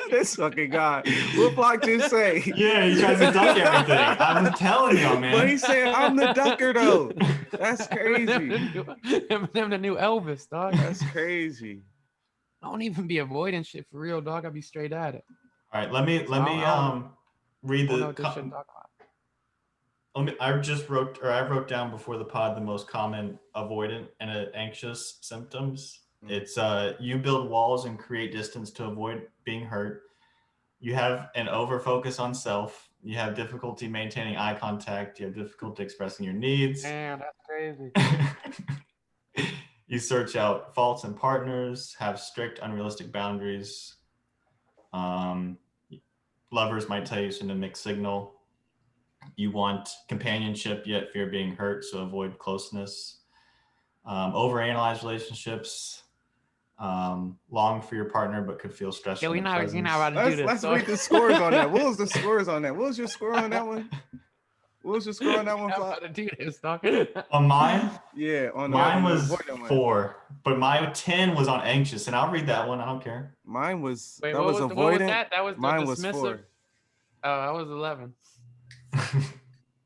This fucking guy. What Block just say? Yeah, he tries to duck everything. I was telling you, man. But he said, I'm the ducker, though. That's crazy. Eminem, the new Elvis, dog. That's crazy. I don't even be avoiding shit for real, dog. I be straight at it. All right, let me read I don't know what this shit talking about. I wrote down before the pod the most common avoidant and anxious symptoms. It's you build walls and create distance to avoid being hurt. You have an over focus on self. You have difficulty maintaining eye contact. You have difficulty expressing your needs. Damn, that's crazy. You search out faults in partners, have strict, unrealistic boundaries. Lovers might tell you send a mixed signal. You want companionship, yet fear being hurt, so avoid closeness. Overanalyze relationships. Long for your partner, but could feel stressed. Yeah, you're not about to do this. Let's read the scores on that. What was the scores on that? What was your score on that one? What was your score on that one? I'm about to do this, dog. On mine? Yeah, on mine was 4, but my 10 was on anxious, and I'll read that one. I don't care. Mine was Wait, that was avoidant. What was that? That was the mine dismissive. was 4. Oh, that was 11.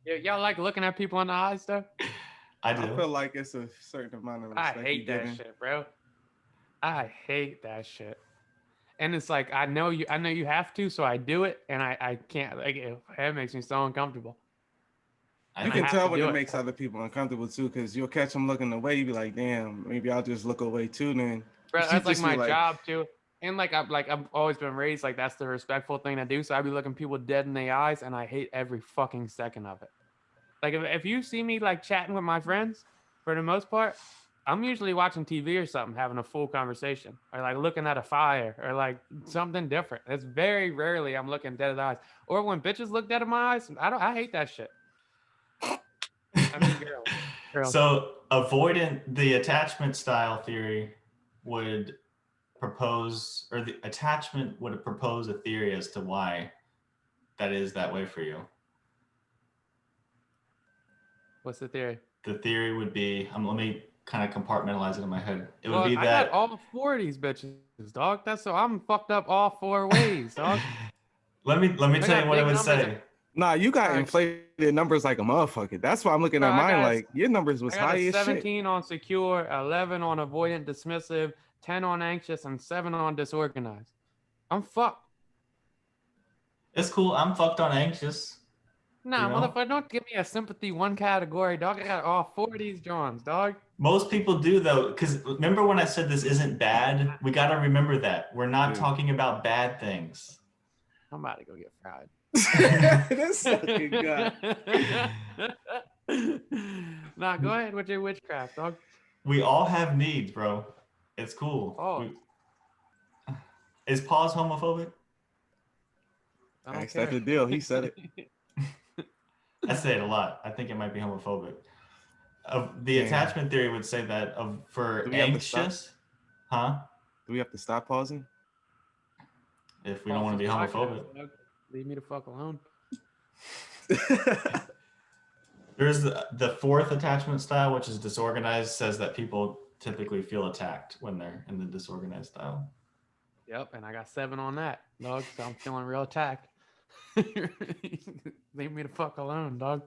Yeah, y'all like looking at people in the eyes, though. I do. I feel like it's a certain amount of respect. I hate that shit, bro. I hate that shit. And it's like I know you have to, so I do it, and I can't. Like it makes me so uncomfortable. You can tell when it makes other people uncomfortable too, because you'll catch them looking away. You be like, "Damn, maybe I'll just look away too." Then bro, that's like my job too. And I've always been raised like that's the respectful thing to do. So I be looking people dead in the eyes, and I hate every fucking second of it. Like if you see me like chatting with my friends, for the most part, I'm usually watching TV or something, having a full conversation, or like looking at a fire, or like something different. It's very rarely I'm looking dead in the eyes. Or when bitches look dead in my eyes, I hate that shit. I mean, girls. So avoidant, the attachment style theory would propose, or the attachment would propose a theory as to why that is that way for you. What's the theory? The theory would be, let me kind of compartmentalize it in my head. It would be I that got all 4 of these bitches, dog. That's so I'm fucked up all 4 ways, dog. let me tell you what I would say. Nah, you got inflated numbers like a motherfucker. That's why I'm looking at mine like your numbers was high as 17 shit. on secure, 11 on avoidant dismissive, 10 on anxious, and 7 on disorganized. I'm fucked. It's cool. I'm fucked on anxious. Nah, motherfucker, don't give me a sympathy 1 category, dog. I got all 4 of these Johns, dog. Most people do though, because remember when I said this isn't bad? We got to remember that. We're not talking about bad things. I'm about to go get fried. This fucking guy. Nah, go ahead with your witchcraft, dog. We all have needs, bro. It's cool. Oh. Is pause homophobic? That's the deal. He said it. I say it a lot. I think it might be homophobic. The attachment theory would say that for anxious, huh? Do we have to stop pausing? If we don't want to be homophobic. Leave me the fuck alone. There's the 4th attachment style, which is disorganized, says that people typically feel attacked when they're in the disorganized style. Yep, and I got 7 on that, dog. So I'm feeling real attacked. Leave me the fuck alone, dog.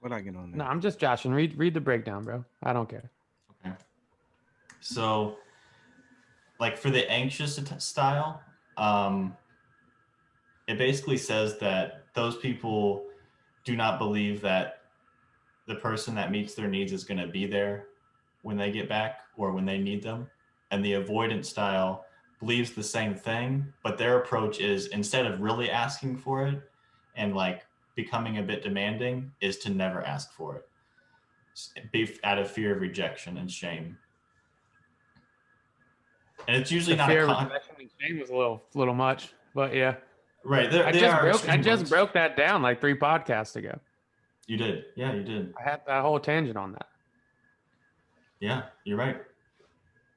What I get on that? No, I'm just joshing. Read the breakdown, bro. I don't care. Okay. So, like for the anxious style, it basically says that those people do not believe that the person that meets their needs is going to be there when they get back or when they need them. And the avoidant style believes the same thing, but their approach is, instead of really asking for it and like becoming a bit demanding, is to never ask for it, be out of fear of rejection and shame. And it's usually the not fear of rejection and shame was a little much, but yeah. Right. I just broke that down like 3 podcasts ago. You did. Yeah, you did. I had that whole tangent on that. Yeah, you're right.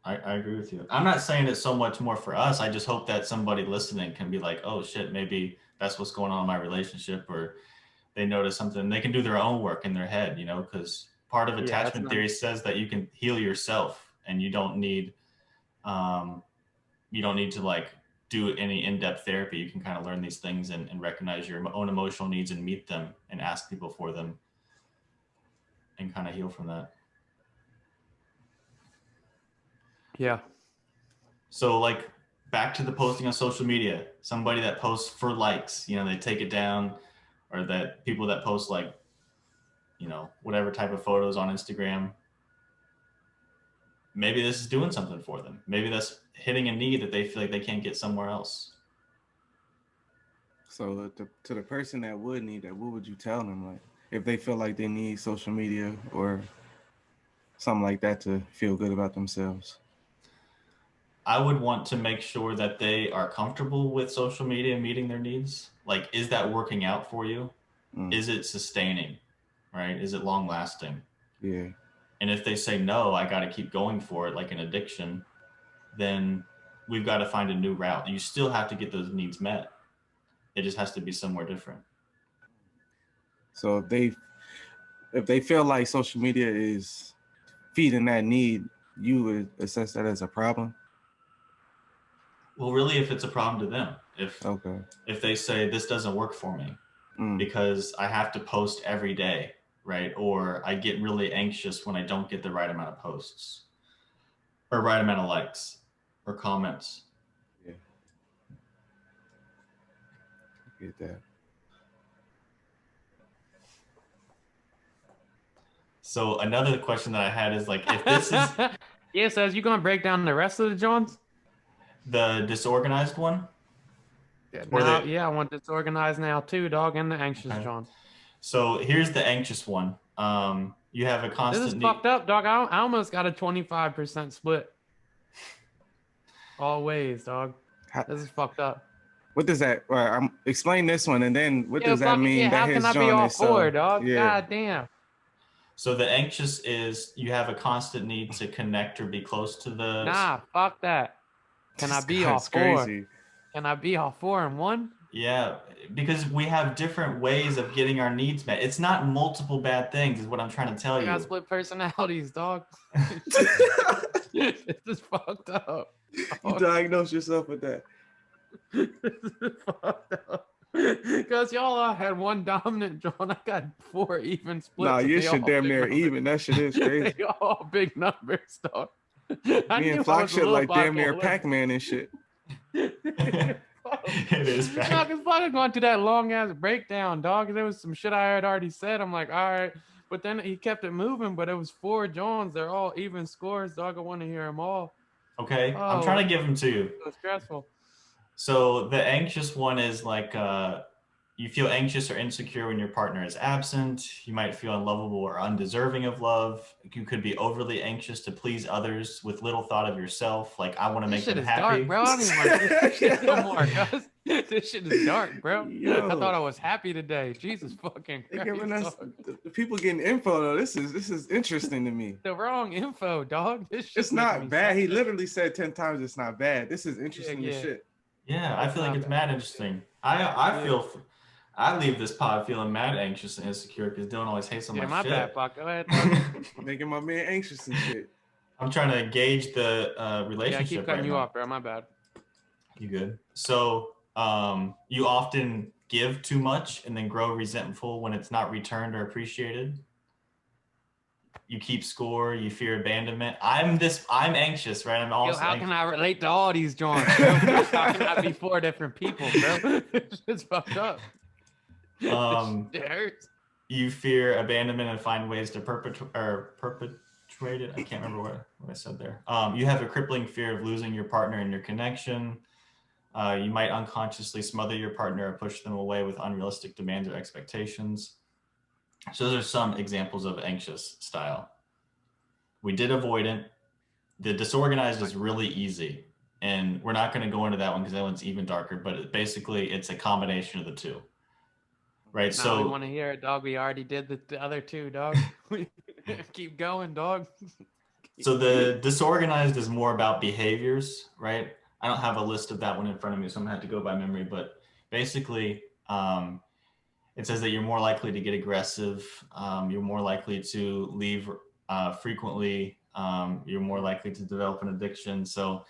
I agree with you. I'm not saying it's so much more for us. I just hope that somebody listening can be like, oh shit, maybe that's what's going on in my relationship, or they notice something. They can do their own work in their head, you know, because part of attachment theory says that you can heal yourself, and you don't need to like do any in-depth therapy. You can kind of learn these things and recognize your own emotional needs and meet them and ask people for them and kind of heal from that. Yeah. So like back to the posting on social media, somebody that posts for likes, you know, they take it down, or that people that post like, you know, whatever type of photos on Instagram, maybe this is doing something for them. Maybe that's hitting a need that they feel like they can't get somewhere else. So to the person that would need that, what would you tell them? Like, if they feel like they need social media or something like that to feel good about themselves? I would want to make sure that they are comfortable with social media meeting their needs. Like, is that working out for you? Is it sustaining, right? Is it long lasting? Yeah. And if they say, no, I got to keep going for it, like an addiction, then we've got to find a new route. You still have to get those needs met. It just has to be somewhere different. So if they feel like social media is feeding that need, you would assess that as a problem? Well, really, if it's a problem to them, if they say this doesn't work for me because I have to post every day, right? Or I get really anxious when I don't get the right amount of posts or right amount of likes or comments. Yeah. I get that. So another question that I had is like, if this is yeah, so is you gonna break down the rest of the Johns? The disorganized one? Yeah, I want disorganized now too, dog, and the anxious John. So here's the anxious one. You have a constant. This is fucked up, dog. I almost got a 25% split. All ways, dog. This is fucked up. What does that? Explain this one, and then what does that mean? How can I be all for, dog? Yeah. God damn. So the anxious is you have a constant need to connect or be close to the. Nah, fuck that. Can I be all four? Can I be all 4 in one? Yeah, because we have different ways of getting our needs met. It's not multiple bad things, is what I'm trying to tell you. I got split personalities, dog. It's just fucked up. You diagnose yourself with that. This is fucked up. Because y'all all had one dominant John. I got 4 even splits. Nah, your shit damn near even. That shit is crazy. They all big numbers, dog. Me and Flock shit like damn near Pac-Man and shit. It is bad. No, because Flock had gone through that long ass breakdown, dog. There was some shit I had already said. I'm like, all right. But then he kept it moving, but it was 4 Johns. They're all even scores, dog. I want to hear them all. Okay, I'm trying to give them to you. It was stressful. So the anxious one is like you feel anxious or insecure when your partner is absent. You might feel unlovable or undeserving of love. You could be overly anxious to please others with little thought of yourself. Like, I want to make them happy. Dark, bro. I don't even want this shit no more, guys. This shit is dark, bro. Yo. I thought I was happy today. Jesus fucking Christ. Giving us, the people getting info though. This is interesting to me. The wrong info, dog. This shit it's not bad. He literally said 10 times it's not bad. This is interesting as shit. Yeah, I feel like it's mad interesting. I leave this pod feeling mad anxious and insecure because Dylan always hates on my shit. Bad, Buck. Go ahead. Making my man anxious and shit. I'm trying to gauge the relationship. Yeah, I keep cutting you off, bro. My bad. You good? So you often give too much and then grow resentful when it's not returned or appreciated. You keep score. You fear abandonment. I'm anxious, right? I'm also. How can I relate to all these joints? How can I be 4 different people, bro? It's fucked up. It hurts. You fear abandonment and find ways to perpetrate it. I can't remember what I said there. You have a crippling fear of losing your partner and your connection. You might unconsciously smother your partner or push them away with unrealistic demands or expectations. So those are some examples of anxious style. We did avoidant. The disorganized is really easy. And we're not going to go into that one because that one's even darker, but basically it's a combination of the two. Right. Now we want to hear it, dog. We already did the other two, dog. Keep going, dog. So the disorganized is more about behaviors, right? I don't have a list of that one in front of me, so I'm gonna have to go by memory. But basically, it says that you're more likely to get aggressive. You're more likely to leave frequently. You're more likely to develop an addiction. So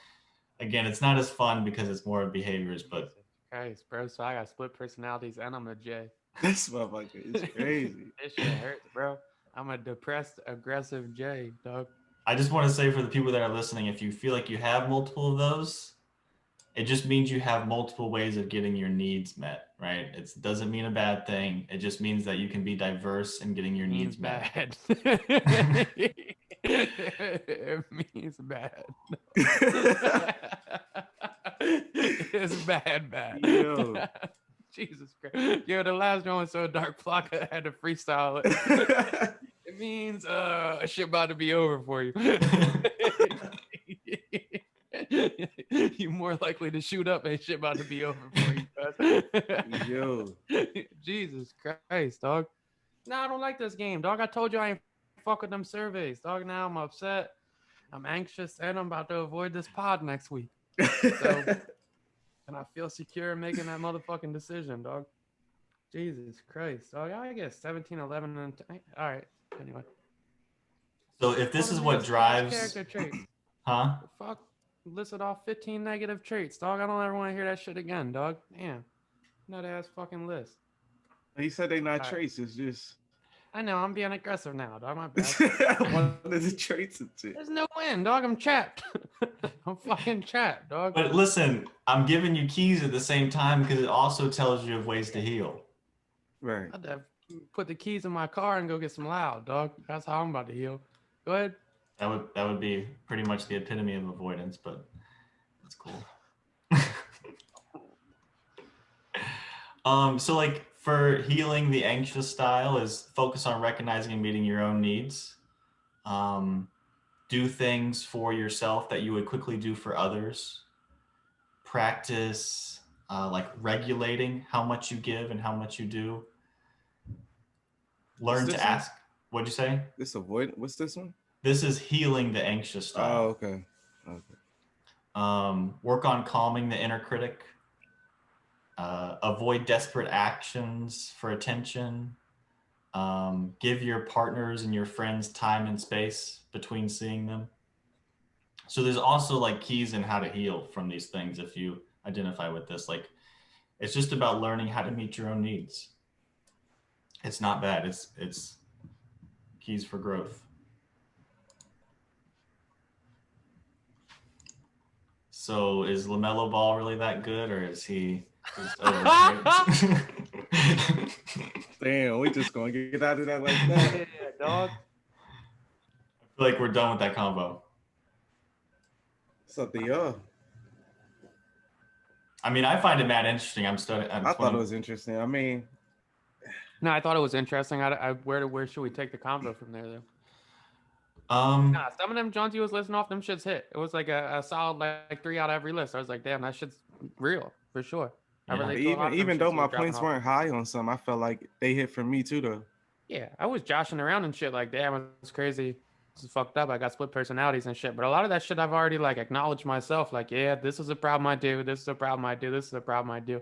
again, it's not as fun because it's more behaviors. But Christ, bro. So I got split personalities and I'm a J. This motherfucker is crazy. This shit hurts, bro. I'm a depressed, aggressive J, dog. I just want to say for the people that are listening, if you feel like you have multiple of those, it just means you have multiple ways of getting your needs met, right? It doesn't mean a bad thing. It just means that you can be diverse in getting your needs met. It means bad. It's bad. Yo. Jesus Christ. Yo, the last one was so dark, Flocka had to freestyle it. It means shit about to be over for you. You're more likely to shoot up and shit about to be over for you. Yo. Jesus Christ, dog. No, I don't like this game, dog. I told you I ain't fuck with them surveys, dog. Now I'm upset. I'm anxious, and I'm about to avoid this pod next week. So, and I feel secure making that motherfucking decision, dog. Jesus Christ, dog. I guess 17, 11, and all right. Anyway. So if this is what drives character traits, huh? Fuck, listed off 15 negative traits, dog. I don't ever want to hear that shit again, dog. Damn, nut ass fucking list. He said they not traits. It's just. I know I'm being aggressive now, dog. My bad. One of the traits. There's no win, dog. I'm trapped. I'm fucking trapped, dog. But listen, I'm giving you keys at the same time because it also tells you of ways to heal. Right. I'd have put the keys in my car and go get some loud, dog. That's how I'm about to heal. Go ahead. That would be pretty much the epitome of avoidance, but that's cool. So like for healing, the anxious style is focus on recognizing and meeting your own needs. Do things for yourself that you would quickly do for others. Practice like regulating how much you give and how much you do. Learn to ask. What'd you say? This avoid. What's this one? This is healing the anxious style. Oh, okay. Work on calming the inner critic. Avoid desperate actions for attention. Give your partners and your friends time and space between seeing them. So there's also like keys in how to heal from these things if you identify with this. Like it's just about learning how to meet your own needs. It's not bad. It's keys for growth. So is LaMelo Ball really that good, or is he just Damn, we just gonna get out of that like that. Yeah, dog. I feel like we're done with that combo. Something up. I mean, I find it mad interesting. I thought it was interesting. I mean, no, I thought it was interesting. Where should we take the combo from there, though? Nah, some of them Johns you was listing off, them shits hit. It was like a solid like 3 out of every list. I was like, damn, that shit's real for sure. Yeah. Even though my points weren't high on some, I felt like they hit for me too, though. Yeah, I was joshing around and shit like, damn, it's crazy. This is fucked up. I got split personalities and shit. But a lot of that shit I've already like acknowledged myself. Like, yeah, this is a problem I do. This is a problem I do. This is a problem I do.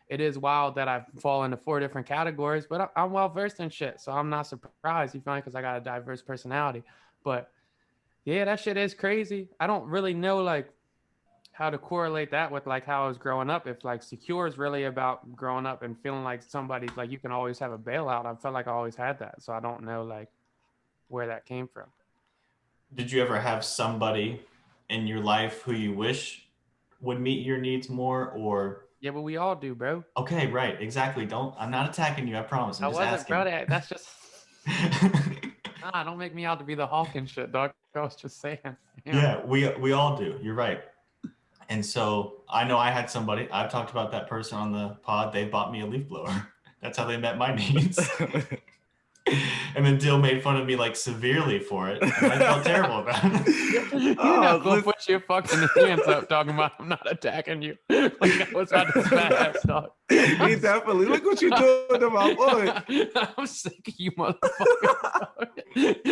It is wild that I fall into 4 different categories, but I'm well versed in shit, so I'm not surprised. You feel me? Because I got a diverse personality. But yeah, that shit is crazy. I don't really know like how to correlate that with like how I was growing up. If like secure is really about growing up and feeling like somebody's like you can always have a bailout. I felt like I always had that, so I don't know like where that came from. Did you ever have somebody in your life who you wish would meet your needs more, or Yeah, but we all do, bro. Okay, right, exactly. I'm not attacking you. I promise. I'm I just wasn't, asking. bro. That's just. Nah, don't make me out to be the hawk and shit, dog. I was just saying. Yeah, we all do. You're right. And so I know I had somebody. I've talked about that person on the pod. They bought me a leaf blower. That's how they met my needs. And then Dill made fun of me like severely for it, and I felt terrible about it. You're not gonna put your fucking hands up talking about I'm not attacking you. Like I was about to smash, dog. He definitely look what you doing to my boy. I'm sick of you, motherfucker. This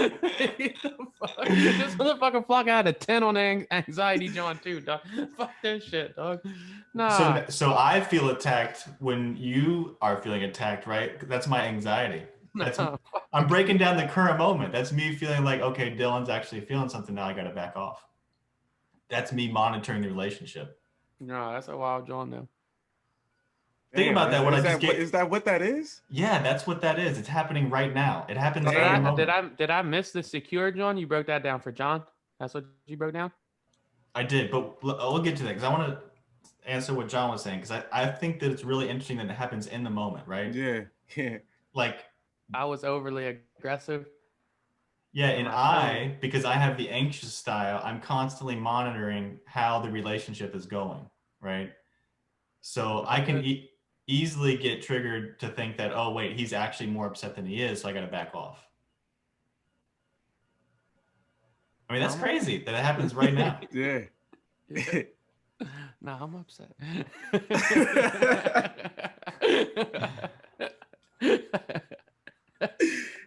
motherfucker flock out of 10 on anxiety, John, too, dog. Fuck that shit, dog. Nah. So I feel attacked when you are feeling attacked, right? That's my anxiety. I'm breaking down the current moment. That's me feeling like, okay, Dylan's actually feeling something now. I got to back off. That's me monitoring the relationship. No, that's a wild John, though. Think about that. Is that what that is? Yeah, that's what that is. It's happening right now. It happens every moment. Did I miss the secure John? You broke that down for John? That's what you broke down? I did, but we'll get to that because I want to answer what John was saying because I think that it's really interesting that it happens in the moment, right? Yeah. Like I was overly aggressive. Yeah, and because I have the anxious style, I'm constantly monitoring how the relationship is going, right? So I can easily get triggered to think that, oh, wait, he's actually more upset than he is, so I got to back off. I mean, that's crazy that it happens right now. Yeah. No, I'm upset.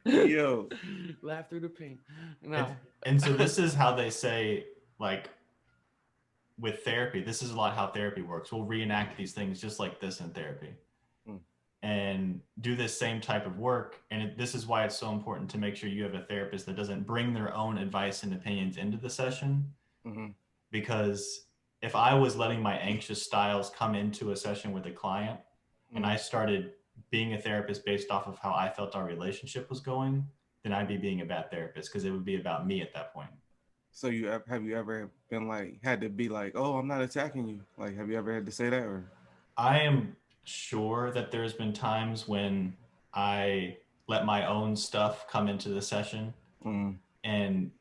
Yo, laugh through the pain. No. And so this is how they say, like, with therapy, this is a lot how therapy works. We'll reenact these things just like this in therapy and do this same type of work. And this is why it's so important to make sure you have a therapist that doesn't bring their own advice and opinions into the session. Because if I was letting my anxious styles come into a session with a client and I started being a therapist based off of how I felt our relationship was going, then I'd be being a bad therapist because it would be about me at that point. So have you ever been like, had to be like, oh, I'm not attacking you? Like, have you ever had to say that? Or I am sure that there's been times when I let my own stuff come into the session and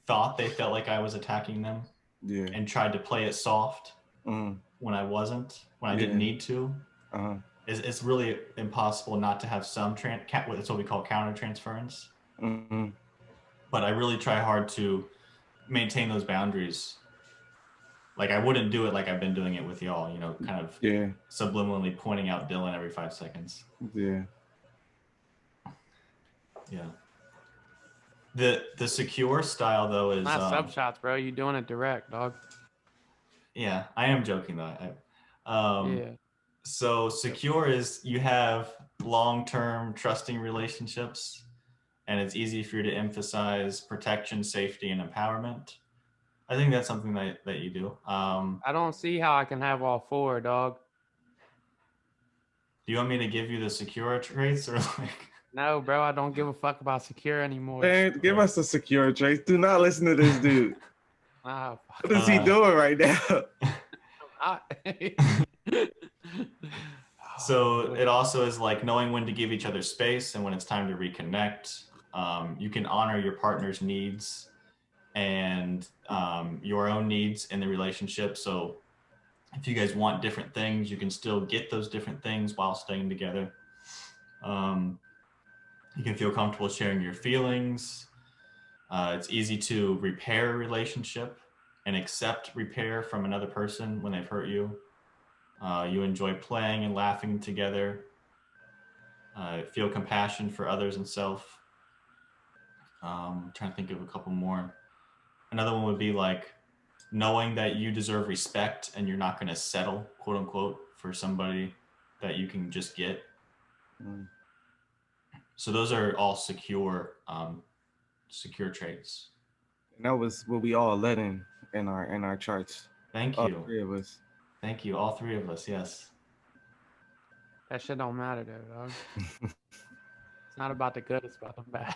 thought they felt like I was attacking them and tried to play it soft when I wasn't, when I didn't need to. It's really impossible not to have some that's what we call counter-transference. But I really try hard to maintain those boundaries. Like I wouldn't do it like I've been doing it with y'all, you know, kind of subliminally pointing out Dylan every 5 seconds. Yeah. The secure style though is not sub shots, bro. You doing it direct, dog. Yeah, I am joking though. So secure is you have long-term trusting relationships, and it's easy for you to emphasize protection, safety, and empowerment. I think that's something that you do. I don't see how I can have all four, dog. Do you want me to give you the secure traits or like? No, bro, I don't give a fuck about secure anymore. Man, give us the secure traits. Do not listen to this dude. What is he doing right now? So it also is like knowing when to give each other space and when it's time to reconnect. You can honor your partner's needs and your own needs in the relationship. So if you guys want different things, you can still get those different things while staying together. You can feel comfortable sharing your feelings. It's easy to repair a relationship and accept repair from another person when they've hurt you. You enjoy playing and laughing together. Feel compassion for others and self. I'm trying to think of a couple more. Another one would be like knowing that you deserve respect and you're not going to settle, quote unquote, for somebody that you can just get. So those are all secure traits. And that was what we all let in our charts. Thank you. All three of us. Thank you. All three of us. Yes. That shit don't matter though, dog. It's not about the good, it's about the bad.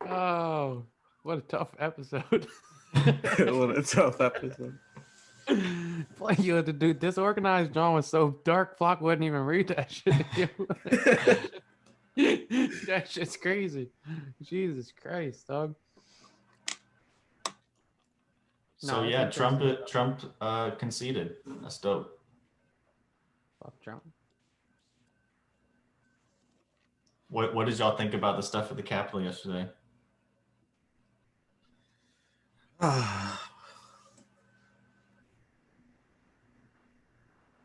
Oh, what a tough episode. What a tough episode. Boy, you to do disorganized John was so dark, Flock wouldn't even read that shit. That shit's crazy. Jesus Christ, dog. So No, it's yeah, interesting. Trump conceded. That's dope. Fuck Trump. What did y'all think about the stuff at the Capitol yesterday?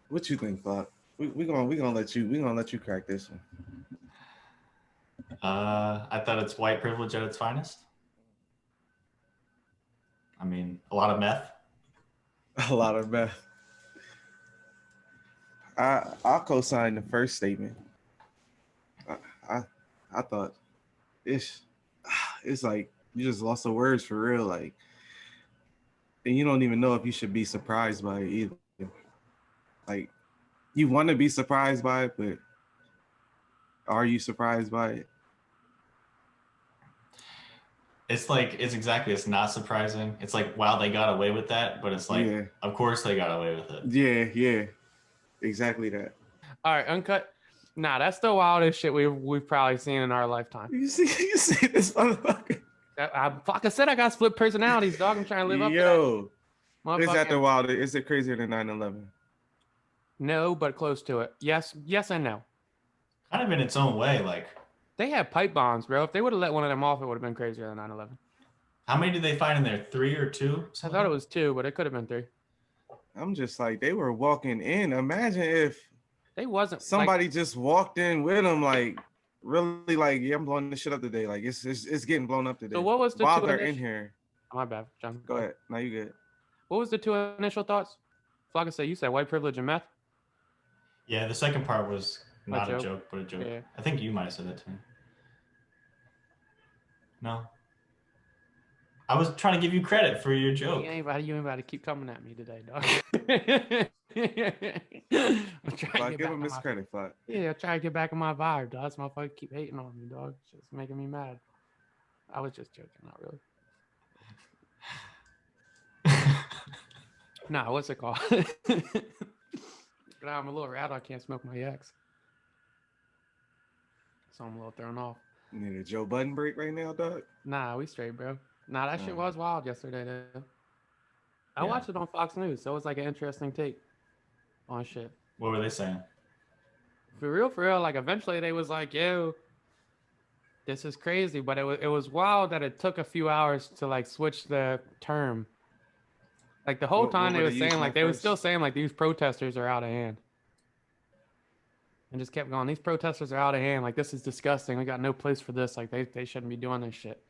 What you think, Flock? We gonna let you crack this one. I thought it's white privilege at its finest. I mean, a lot of meth. A lot of meth. I'll co-sign the first statement. I thought it's like you just lost the words for real, like, and you don't even know if you should be surprised by it either. Like, you want to be surprised by it, but are you surprised by it? It's like it's not surprising. It's like, wow, they got away with that, but it's like, of course they got away with it. Yeah, exactly that. All right, uncut. Nah, that's the wildest shit we've probably seen in our lifetime. You see this motherfucker. Like I said, I got split personalities, dog. I'm trying to live up to that. Is that the wildest? Is it crazier than 9/11? No, but close to it. Yes and no. Kind of in its own way, like. They had pipe bombs, bro. If they would have let one of them off, it would have been crazier than 9/11. How many did they find in there? 3 or 2? I thought it was 2, but it could have been 3. I'm just like, they were walking in. Imagine if they wasn't somebody just walked in with them, like, really, like, yeah, I'm blowing this shit up today. Like, it's getting blown up today. So what was the while they're in here? Oh, my bad, John. Go ahead. No, you good. What was the 2 initial thoughts? Like I said, you said white privilege and meth. Yeah, the second part was not a joke, but a joke. Yeah. I think you might have said that to me. No. I was trying to give you credit for your joke. You ain't about to keep coming at me today, dog. Give him his credit, Flock. Yeah, I'm trying to get back in my vibe, dog. This motherfucker keep hating on me, dog. It's just making me mad. I was just joking, not really. Nah, what's it called? I'm a little rattled. I can't smoke my ex. So I'm a little thrown off. You need a Joe Budden break right now, dog? Nah, we straight, bro. Nah, that shit was wild yesterday, though. I watched it on Fox News, so it was like an interesting take on shit. What were they saying? For real, like eventually they was like, yo, this is crazy. But it was wild that it took a few hours to like switch the term. Like the whole time they were saying, like, they were still saying, like, these protesters are out of hand. And just kept going, these protesters are out of hand. Like, this is disgusting. We got no place for this. Like, they shouldn't be doing this shit.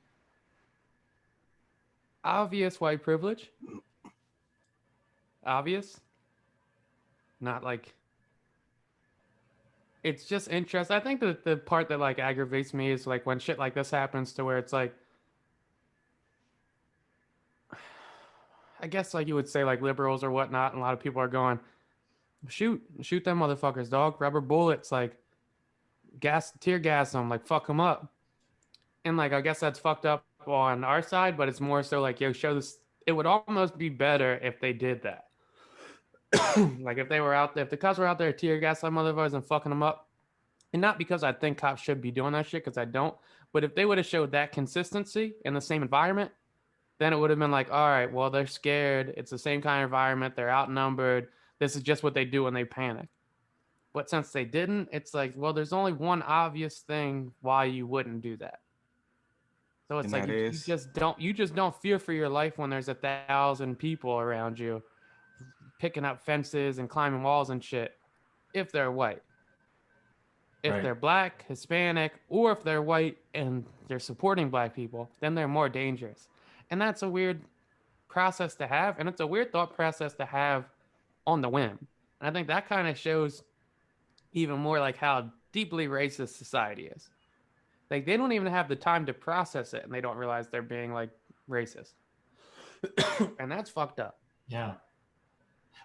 Obvious white privilege. Obvious. Not like... It's just interesting. I think that the part that, like, aggravates me is, like, when shit like this happens to where it's, like... I guess like you would say like liberals or whatnot, and a lot of people are going, shoot them motherfuckers, dog. Rubber bullets, like tear gas them, like fuck them up. And like I guess that's fucked up on our side, but it's more so like, yo, show this. It would almost be better if they did that. Like if the cops were out there tear gas them motherfuckers and fucking them up, and not because I think cops should be doing that shit, because I don't, but if they would have showed that consistency in the same environment, then it would have been like, all right, well, they're scared. It's the same kind of environment. They're outnumbered. This is just what they do when they panic. But since they didn't, it's like, well, there's only one obvious thing why you wouldn't do that. So it's like you just don't fear for your life when there's 1,000 people around you picking up fences and climbing walls and shit. If they're white, if they're black, Hispanic, or if they're white and they're supporting black people, then they're more dangerous. And that's a weird process to have. And it's a weird thought process to have on the whim. And I think that kind of shows even more like how deeply racist society is. Like they don't even have the time to process it and they don't realize they're being like racist. And that's fucked up. Yeah.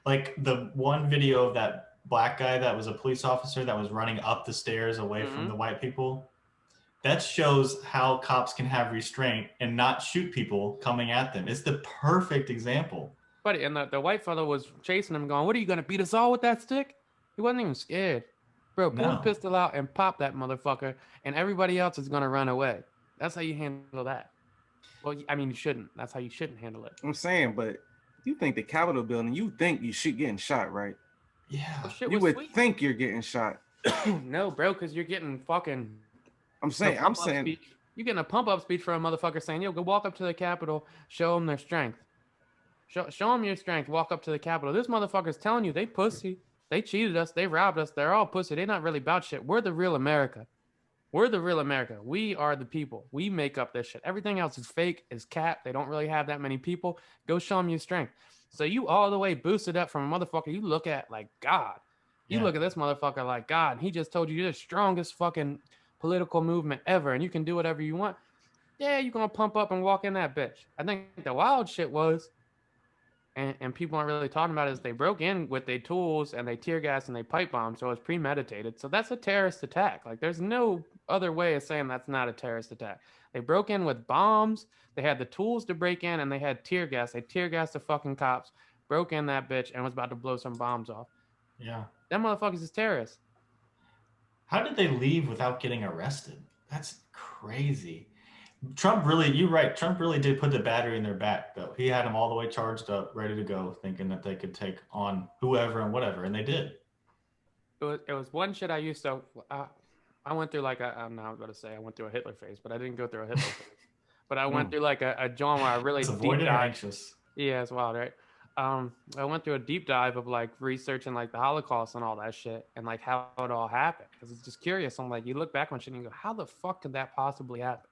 Like the one video of that black guy that was a police officer that was running up the stairs away from the white people. That shows how cops can have restraint and not shoot people coming at them. It's the perfect example. Buddy, and the white fellow was chasing him, going, "What are you gonna beat us all with that stick?" He wasn't even scared, bro. Pull the No. pistol out and pop that motherfucker, and everybody else is gonna run away. That's how you handle that. Well, I mean, you shouldn't. That's how you shouldn't handle it. I'm saying, but you think the Capitol building, you think you should getting shot, right? Yeah. Well, shit You was would sweet. think you're getting shot. No, bro, because you're getting fucking I'm a saying, pump up speech. You're getting a pump up speech from a motherfucker saying, "Yo, go walk up to the Capitol, show them their strength. Show them your strength. Walk up to the Capitol." This motherfucker's telling you they pussy. They cheated us. They robbed us. They're all pussy. They're not really about shit. We're the real America. We're the real America. We are the people. We make up this shit. Everything else is fake, is cap. They don't really have that many people. Go show them your strength. So you all the way boosted up from a motherfucker you look at like God. You look at this motherfucker like God. And he just told you you're the strongest fucking political movement ever, and you can do whatever you want. Yeah, you're gonna pump up and walk in that bitch. I think the wild shit was, and people aren't really talking about it, is they broke in with their tools and they tear gas and they pipe bomb, so it's premeditated. So that's a terrorist attack. Like, there's no other way of saying that's not a terrorist attack. They broke in with bombs, they had the tools to break in, and they had tear gas. They tear gassed the fucking cops, broke in that bitch, and was about to blow some bombs off. Yeah. Them motherfuckers is terrorists. How did they leave without getting arrested? That's crazy. Trump really, you're right. Trump really did put the battery in their back, though. He had them all the way charged up, ready to go, thinking that they could take on whoever and whatever, and they did. It was one shit I used to. I went through like I'm not going to say I went through a Hitler phase, but I didn't go through a Hitler phase. But I went through like a John where I really It's deep avoided or dive. anxious. Yeah, it's wild, right? I went through a deep dive of like researching like the Holocaust and all that shit and like how it all happened, because it's just curious. I'm like, you look back on shit and you go, how the fuck could that possibly happen?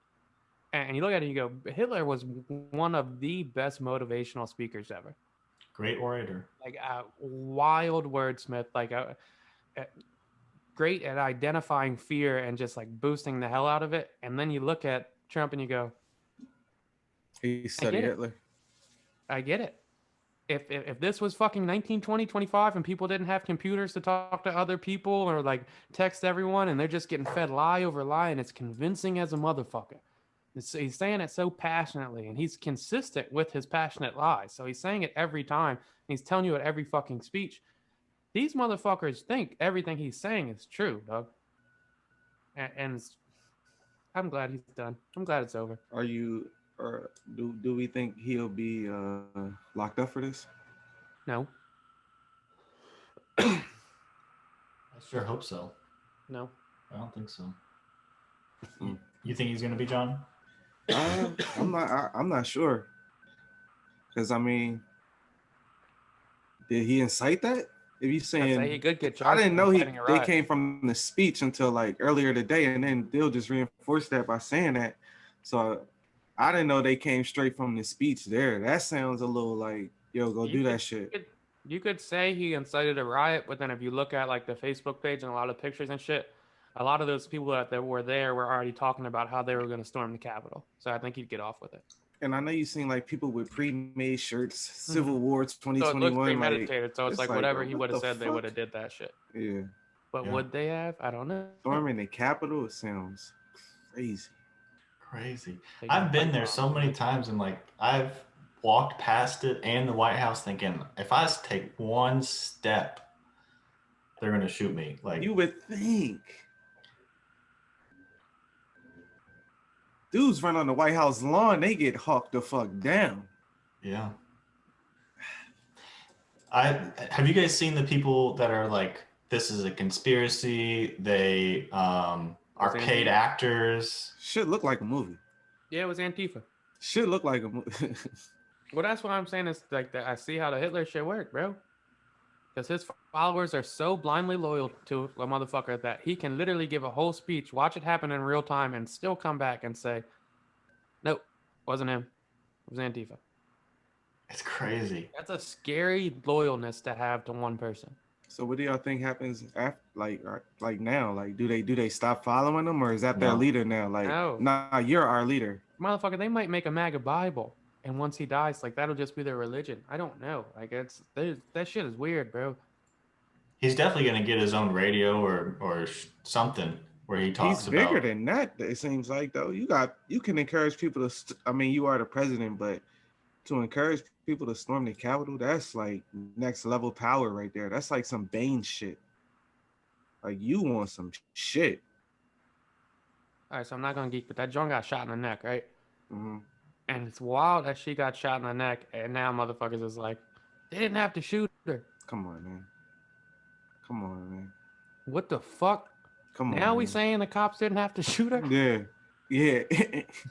And you look at it and you go, Hitler was one of the best motivational speakers ever. Great orator. Like a wild wordsmith, like great at identifying fear and just like boosting the hell out of it. And then you look at Trump and you go, he studied Hitler. I get it. If this was fucking 1920, 25 and people didn't have computers to talk to other people or like text everyone and they're just getting fed lie over lie and it's convincing as a motherfucker. He's saying it so passionately and he's consistent with his passionate lies. So he's saying it every time and he's telling you at every fucking speech. These motherfuckers think everything he's saying is true, dog. And I'm glad he's done. I'm glad it's over. Are you, or do we think he'll be locked up for this? No. I sure hope so. No. I don't think so. You think he's going to be, John? I'm not sure. Because I mean, did he incite that? If you're saying he could get charged, I didn't know they came from the speech until like earlier today, and then they'll just reinforce that by saying that. So I didn't know they came straight from the speech there. That sounds a little like, yo, go do that shit. You could say he incited a riot, but then if you look at like the Facebook page and a lot of pictures and shit, a lot of those people that were there were already talking about how they were going to storm the Capitol. So I think he'd get off with it. And I know you've seen like people with pre-made shirts, Civil War 2021. So it looks premeditated. So it's like whatever he would have said, fuck? They would have did that shit. Yeah. But would they have? I don't know. Storming the Capitol, it sounds crazy. Crazy. I've been there so many times and like I've walked past it and the White House thinking, if I just take one step, they're going to shoot me. Like, you would think. Dudes run on the White House lawn, they get hawked the fuck down. Yeah. Have you guys seen the people that are like, this is a conspiracy? They are paid actors. Shit look like a movie. Yeah, it was Antifa. Shit look like a movie. Well, that's what I'm saying is like that. I see how the Hitler shit worked, bro. Because his followers are so blindly loyal to a motherfucker that he can literally give a whole speech, watch it happen in real time, and still come back and say, nope, wasn't him. It was Antifa. It's crazy. That's a scary loyalness to have to one person. So what do y'all think happens after, like now? Like, do they stop following them, or is that their leader now? Like, nah, you're our leader. Motherfucker, they might make a MAGA Bible. And once he dies, like that'll just be their religion. I don't know. Like that shit is weird, bro. He's definitely gonna get his own radio or something where he talks about. He's bigger than that. It seems like though. You can encourage people to. I mean, you are the president, but To encourage people to storm the Capitol, that's like next level power right there. That's like some Bane shit. Like you want some shit. All right, so I'm not gonna geek, but that Joan got shot in the neck, right? Mm-hmm. And it's wild that she got shot in the neck, and now motherfuckers is like, they didn't have to shoot her. Come on, man. Come on, man. What the fuck? Come on. Now we Man. saying the cops didn't have to shoot her? Yeah. Yeah.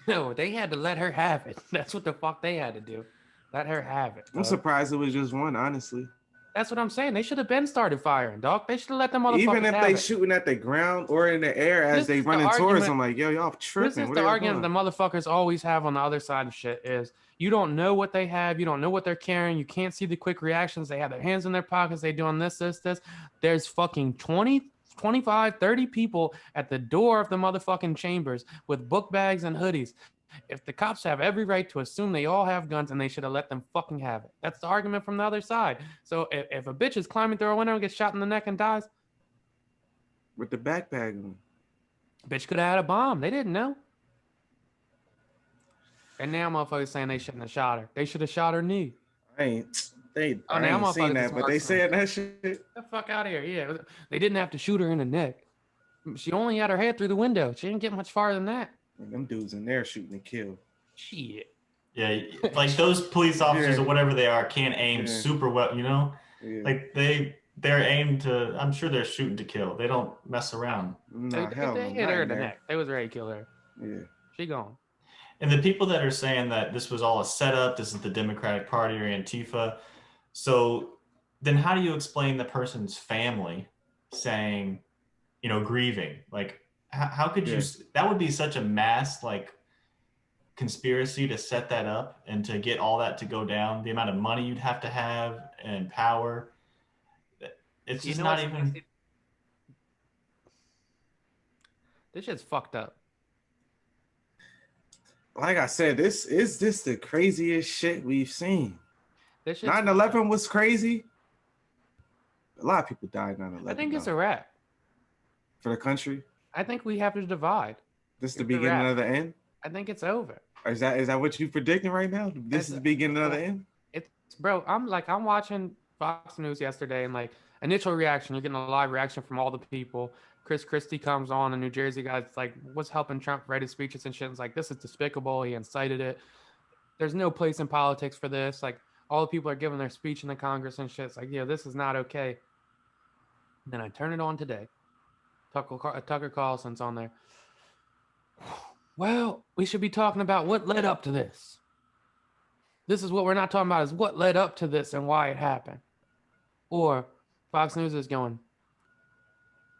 No, they had to let her have it. That's what the fuck they had to do. Let her have it. I'm surprised it was just one, honestly. That's what I'm saying. They should have been started firing, dog. They should have let them motherfuckers Even if have they it. shooting at the ground or in the air as they running towards them, like, yo, y'all tripping. This is the argument the motherfuckers always have on the other side of shit is you don't know what they have. You don't know what they're carrying. You can't see the quick reactions. They have their hands in their pockets. They doing this. There's fucking 20, 25, 30 people at the door of the motherfucking chambers with book bags and hoodies. If the cops have every right to assume they all have guns and they should have let them fucking have it. That's the argument from the other side. So if a bitch is climbing through a window and gets shot in the neck and dies, with the backpack on, bitch could have had a bomb. They didn't know. And now motherfuckers saying they shouldn't have shot her. They should have shot her knee. I ain't seen that, but they said that shit. Get the fuck out of here. Yeah, they didn't have to shoot her in the neck. She only had her head through the window. She didn't get much farther than that. And them dudes in there shooting to kill. Shit. Yeah, like those police officers or whatever they are can't aim super well, you know? Yeah. Like they're aimed to, I'm sure they're shooting to kill. They don't mess around. They hit her in the neck. They was ready to kill her. Yeah. She gone. And the people that are saying that this was all a setup, this is the Democratic Party or Antifa. So then how do you explain the person's family saying, you know, grieving? Like, how could you, that would be such a mass, like, conspiracy to set that up and to get all that to go down, the amount of money you'd have to have and power. It's just not even. This shit's fucked up. Like I said, this is the craziest shit we've seen. 9/11 was crazy. A lot of people died 9/11. I think it's a wrap. For the country? I think we have to divide. This is the beginning of the end? I think it's over. Is that what you predicting right now? This is the beginning of the end? It's bro, I'm watching Fox News yesterday and like initial reaction, you're getting a live reaction from all the people. Chris Christie comes on, a New Jersey guy, like was helping Trump write his speeches and shit. It's like, this is despicable. He incited it. There's no place in politics for this. Like all the people are giving their speech in the Congress and shit. It's like, yeah, this is not okay. And then I turn it on today. Tucker Carlson's on there. Well, we should be talking about what led up to this. This is what we're not talking about is what led up to this and why it happened. Or Fox News is going,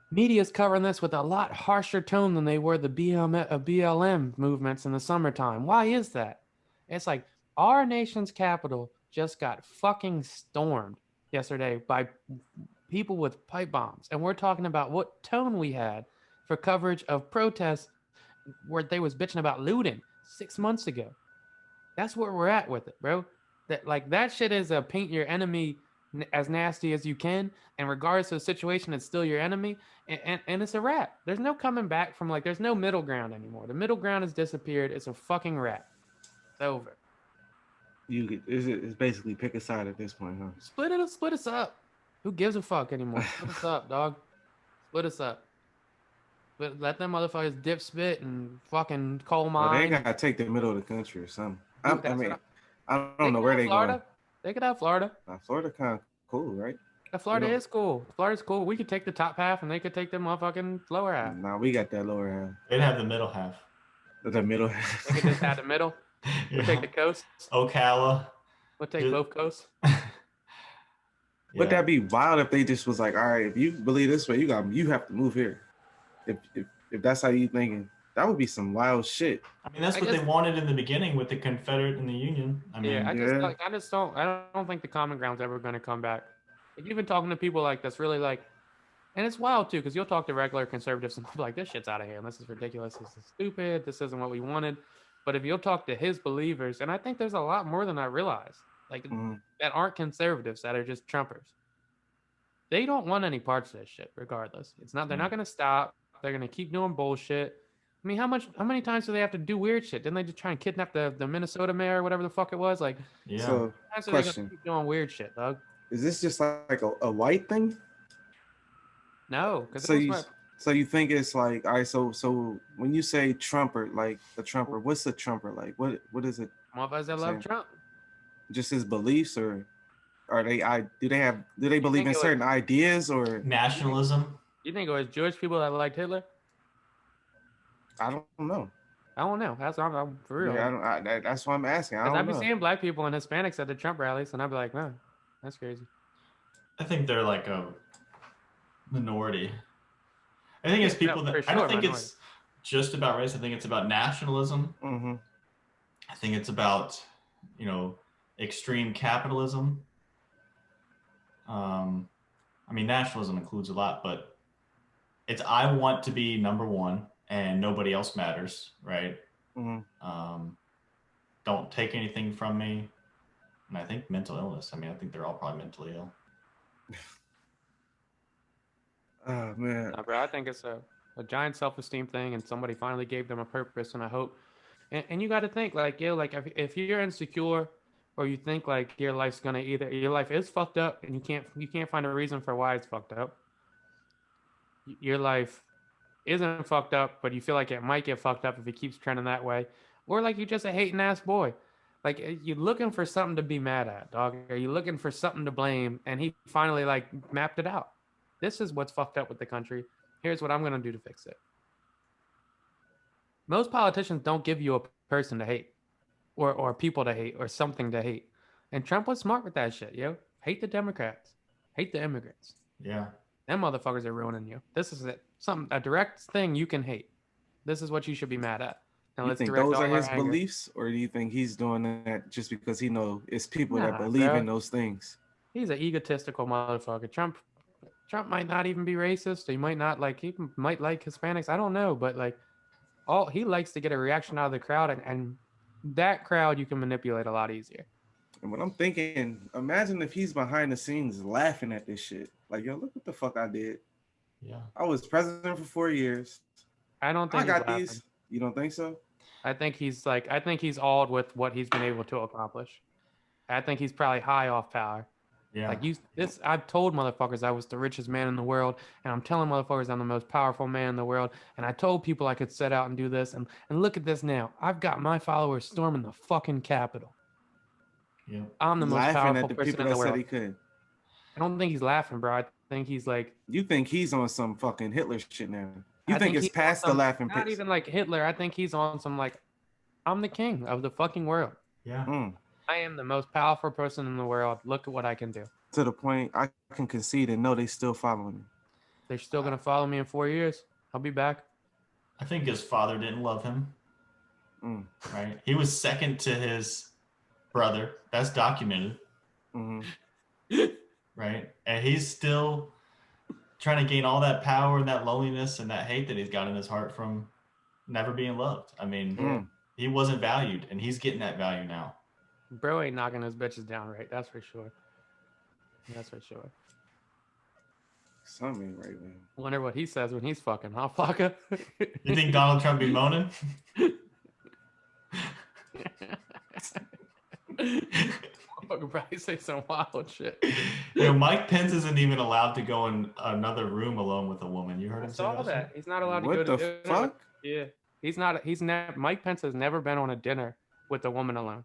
media's covering this with a lot harsher tone than they were the BLM movements in the summertime. Why is that? It's like our nation's capital just got fucking stormed yesterday by people with pipe bombs. And we're talking about what tone we had for coverage of protests where they was bitching about looting 6 months ago. That's where we're at with it, bro. That shit is a paint your enemy as nasty as you can, and regardless of the situation, it's still your enemy, and it's a wrap. There's no coming back from there's no middle ground anymore. The middle ground has disappeared. It's a fucking wrap. It's over. It's basically pick a side at this point, huh? Split us up. Who gives a fuck anymore? Split us up, dog. Split us up. But let them motherfuckers dip spit and fucking coal mine. Well, they gotta take the middle of the country or something. I don't know where they going. They could have Florida. Florida kind of cool, right? Florida is cool. Florida's cool. We could take the top half and they could take the motherfucking lower half. Nah, we got that lower half. They'd have the middle half. The middle half. They could just have the middle. We'll take the coast. Ocala. We'll take both coasts. Would that be wild if they just was like, all right, if you believe this way, you have to move here. If that's how you thinking, that would be some wild shit. I mean, that's what they wanted in the beginning with the Confederate and the Union. I mean, I don't think the common ground's ever going to come back. Like, you've been talking to people that's really and it's wild too, because you'll talk to regular conservatives and they'll be like, this shit's out of hand. This is ridiculous. This is stupid. This isn't what we wanted. But if you'll talk to his believers, and I think there's a lot more than I realize, that aren't conservatives, that are just Trumpers. They don't want any parts of this shit, regardless. They're not going to stop. They're going to keep doing bullshit. I mean, how many times do they have to do weird shit? Didn't they just try and kidnap the Minnesota mayor or whatever the fuck it was? Like, Yeah. So, how many times are they gonna question: keep doing weird shit, dog? is this just like a white thing? No, because it So was you my so you think it's like, all right? So when you say Trumper, like a Trumper, what's a Trumper like? What is it motherfuckers that love saying? Trump. Just his beliefs, or are they? Do they You believe think in it was? certain ideas, or You think, Nationalism. you think it was Jewish people that liked Hitler? I don't know. I don't know. I'm for real. Yeah, I don't. That's why I'm asking. I Because I'd don't be know. seeing black people and Hispanics at the Trump rallies, and I'd be like, man, that's crazy. I think they're like a minority. I think it's people For that I don't sure, think minority. it's just about race. I think it's about nationalism. Mm-hmm. I think it's about, you know, extreme capitalism. Um, I mean, nationalism includes a lot, but it's I want to be number one and nobody else matters, right? Mm-hmm. Don't take anything from me. And I think mental illness. I mean, I think they're all probably mentally ill. Oh man. Nah, bro, I think it's a giant self-esteem thing, and somebody finally gave them a purpose, and I hope. And you got to think like, yo, like if you're insecure, or you think like your life's gonna either your life is fucked up, and you can't find a reason for why it's fucked up. Your life isn't fucked up, but you feel like it might get fucked up if it keeps trending that way, or like you're just a hating ass boy. Like you're looking for something to be mad at, dog. Are you looking for something to blame? And he finally like mapped it out. This is what's fucked up with the country. Here's what I'm gonna do to fix it. Most politicians don't give you a person to hate, or people to hate, or something to hate. And Trump was smart with that shit, yo. Hate the Democrats, hate the immigrants. Yeah. Them motherfuckers are ruining you. This is it. A direct thing you can hate. This is what you should be mad at. Now You let's think direct those are all our his anger. beliefs, or do you think he's doing that just because he know it's people that Nah, believe bro. in those things? He's an egotistical motherfucker. Trump might not even be racist. He might like Hispanics. I don't know, but like all he likes to get a reaction out of the crowd, and that crowd you can manipulate a lot easier. And what I'm thinking, imagine if he's behind the scenes laughing at this shit. Like, yo, look what the fuck I did. Yeah. I was president for 4 years. I don't I think he's got laughing. these. You don't think so? I think he's awed with what he's been able to accomplish. I think he's probably high off power. Yeah. Like I've told motherfuckers I was the richest man in the world, and I'm telling motherfuckers I'm the most powerful man in the world, and I told people I could set out and do this, and look at this now. I've got my followers storming the fucking Capitol. Yeah. I'm the most Laughing powerful at the person people in the that said world. he could. I don't think he's laughing, bro. I think he's like. You think he's on some fucking Hitler shit now? You I think think it's he's on past the some. laughing Not pits? even like Hitler. I think he's on some like. I'm the king of the fucking world. Yeah. I am the most powerful person in the world. Look at what I can do. To the point I can concede and know they still following me. They're still gonna follow me in 4 years. I'll be back. I think his father didn't love him. Right. He was second to his brother. That's documented. Right. And he's still trying to gain all that power and that loneliness and that hate that he's got in his heart from never being loved. I mean, he wasn't valued, and he's getting that value now. Bro ain't knocking those bitches down right. That's for sure. That's for sure. Something ain't right, man. Wonder what he says when he's fucking, huh, Flocka? You think Donald Trump be moaning? Could probably say some wild shit. You know, Mike Pence isn't even allowed to go in another room alone with a woman. You heard him say that? I saw that. He's not allowed to What go to the dinner. fuck? Yeah. He's not. Mike Pence has never been on a dinner with a woman alone.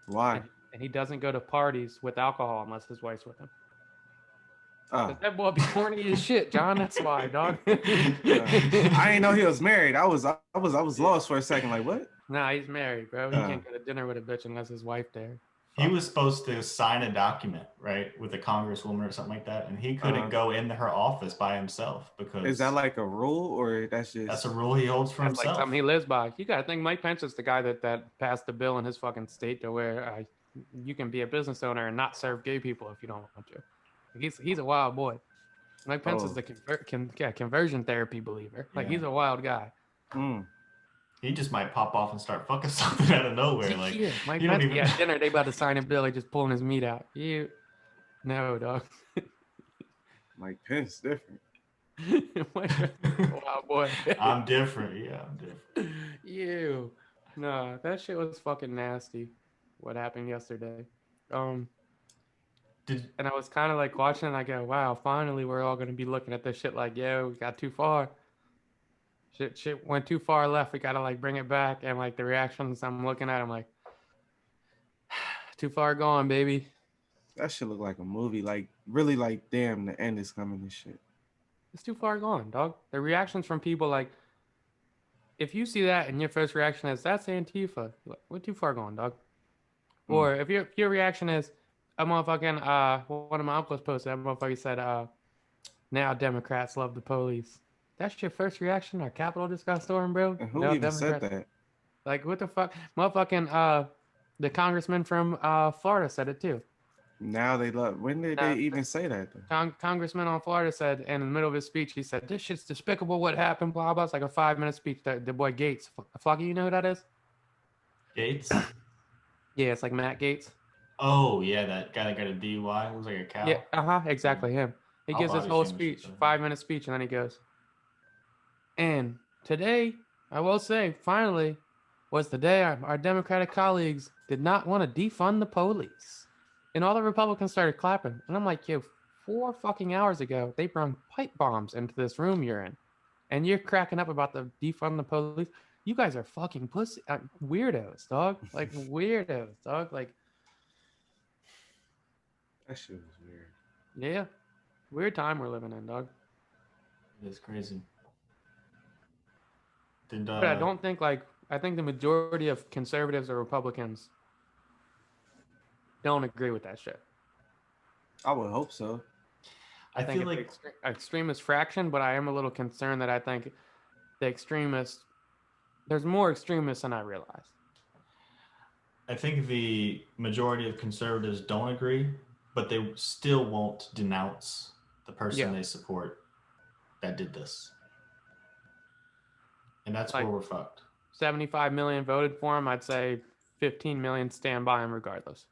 Why? And he doesn't go to parties with alcohol unless his wife's with him. Oh. That boy be horny as shit, John. That's why, dog. I didn't know he was married. I was lost for a second. Like, what? Nah, he's married, bro. He can't go to dinner with a bitch unless his wife there. He was supposed to sign a document, right, with a congresswoman or something like that, and he couldn't go into her office by himself because is that like a rule, or that's a rule he holds for himself? Like something he lives by. You gotta think Mike Pence is the guy that passed the bill in his fucking state to where you can be a business owner and not serve gay people if you don't want to. He's a wild boy. Mike Pence is the conversion therapy believer. Like he's a wild guy. He just might pop off and start fucking something out of nowhere. Like Mike Pence be at dinner, they about to sign a bill, he just pulling his meat out. No, dog. Mike Pence different. Wild boy. I'm different. Yeah, I'm different. Ew. No, that shit was fucking nasty. What happened yesterday? Um, and I was kind of like watching, and I go, "Wow, finally, we're all gonna be looking at this shit like, yo, we got too far. Shit went too far left. We gotta like bring it back." And like the reactions I'm looking at, I'm like, "Too far gone, baby." That shit look like a movie. Like really, like damn, the end is coming and shit. It's too far gone, dog. The reactions from people like, if you see that and your first reaction is that's Antifa, we're too far gone, dog. Or if your reaction is a motherfucking one of my uncles posted that motherfucker said now Democrats love the police. That's your first reaction or Capitol discuss storm, bro? And who No even Democrats. said that? Like what the fuck? Motherfucking the congressman from Florida said it too. Now they love. When did they even say that? Congressman on Florida said in the middle of his speech, he said, "This shit's despicable. What happened?" Blah blah. It's like a 5-minute speech. The boy Gates, Floggy, you know who that is? Gates? Yeah, it's like Matt Gates. Oh yeah, that guy that got a DUI. Looks like a cow. Yeah, exactly him. He gives his whole speech, 5-minute speech, and then he goes, "And today, I will say, finally, was the day our Democratic colleagues did not want to defund the police." And all the Republicans started clapping. And I'm like, yo, 4 fucking hours ago, they brought pipe bombs into this room you're in. And you're cracking up about the defund the police. You guys are fucking pussy weirdos, dog. Like weirdos, dog. Like That shit was weird. yeah, weird time we're living in, dog. It's crazy. But I don't think I think the majority of conservatives or Republicans don't agree with that shit. I would hope so. I think feel like extremist fraction, but I am a little concerned that I think the extremists, there's more extremists than I realized. I think the majority of conservatives don't agree, but they still won't denounce the person they support that did this. And that's like, where we're fucked. 75 million voted for him. I'd say 15 million stand by him regardless.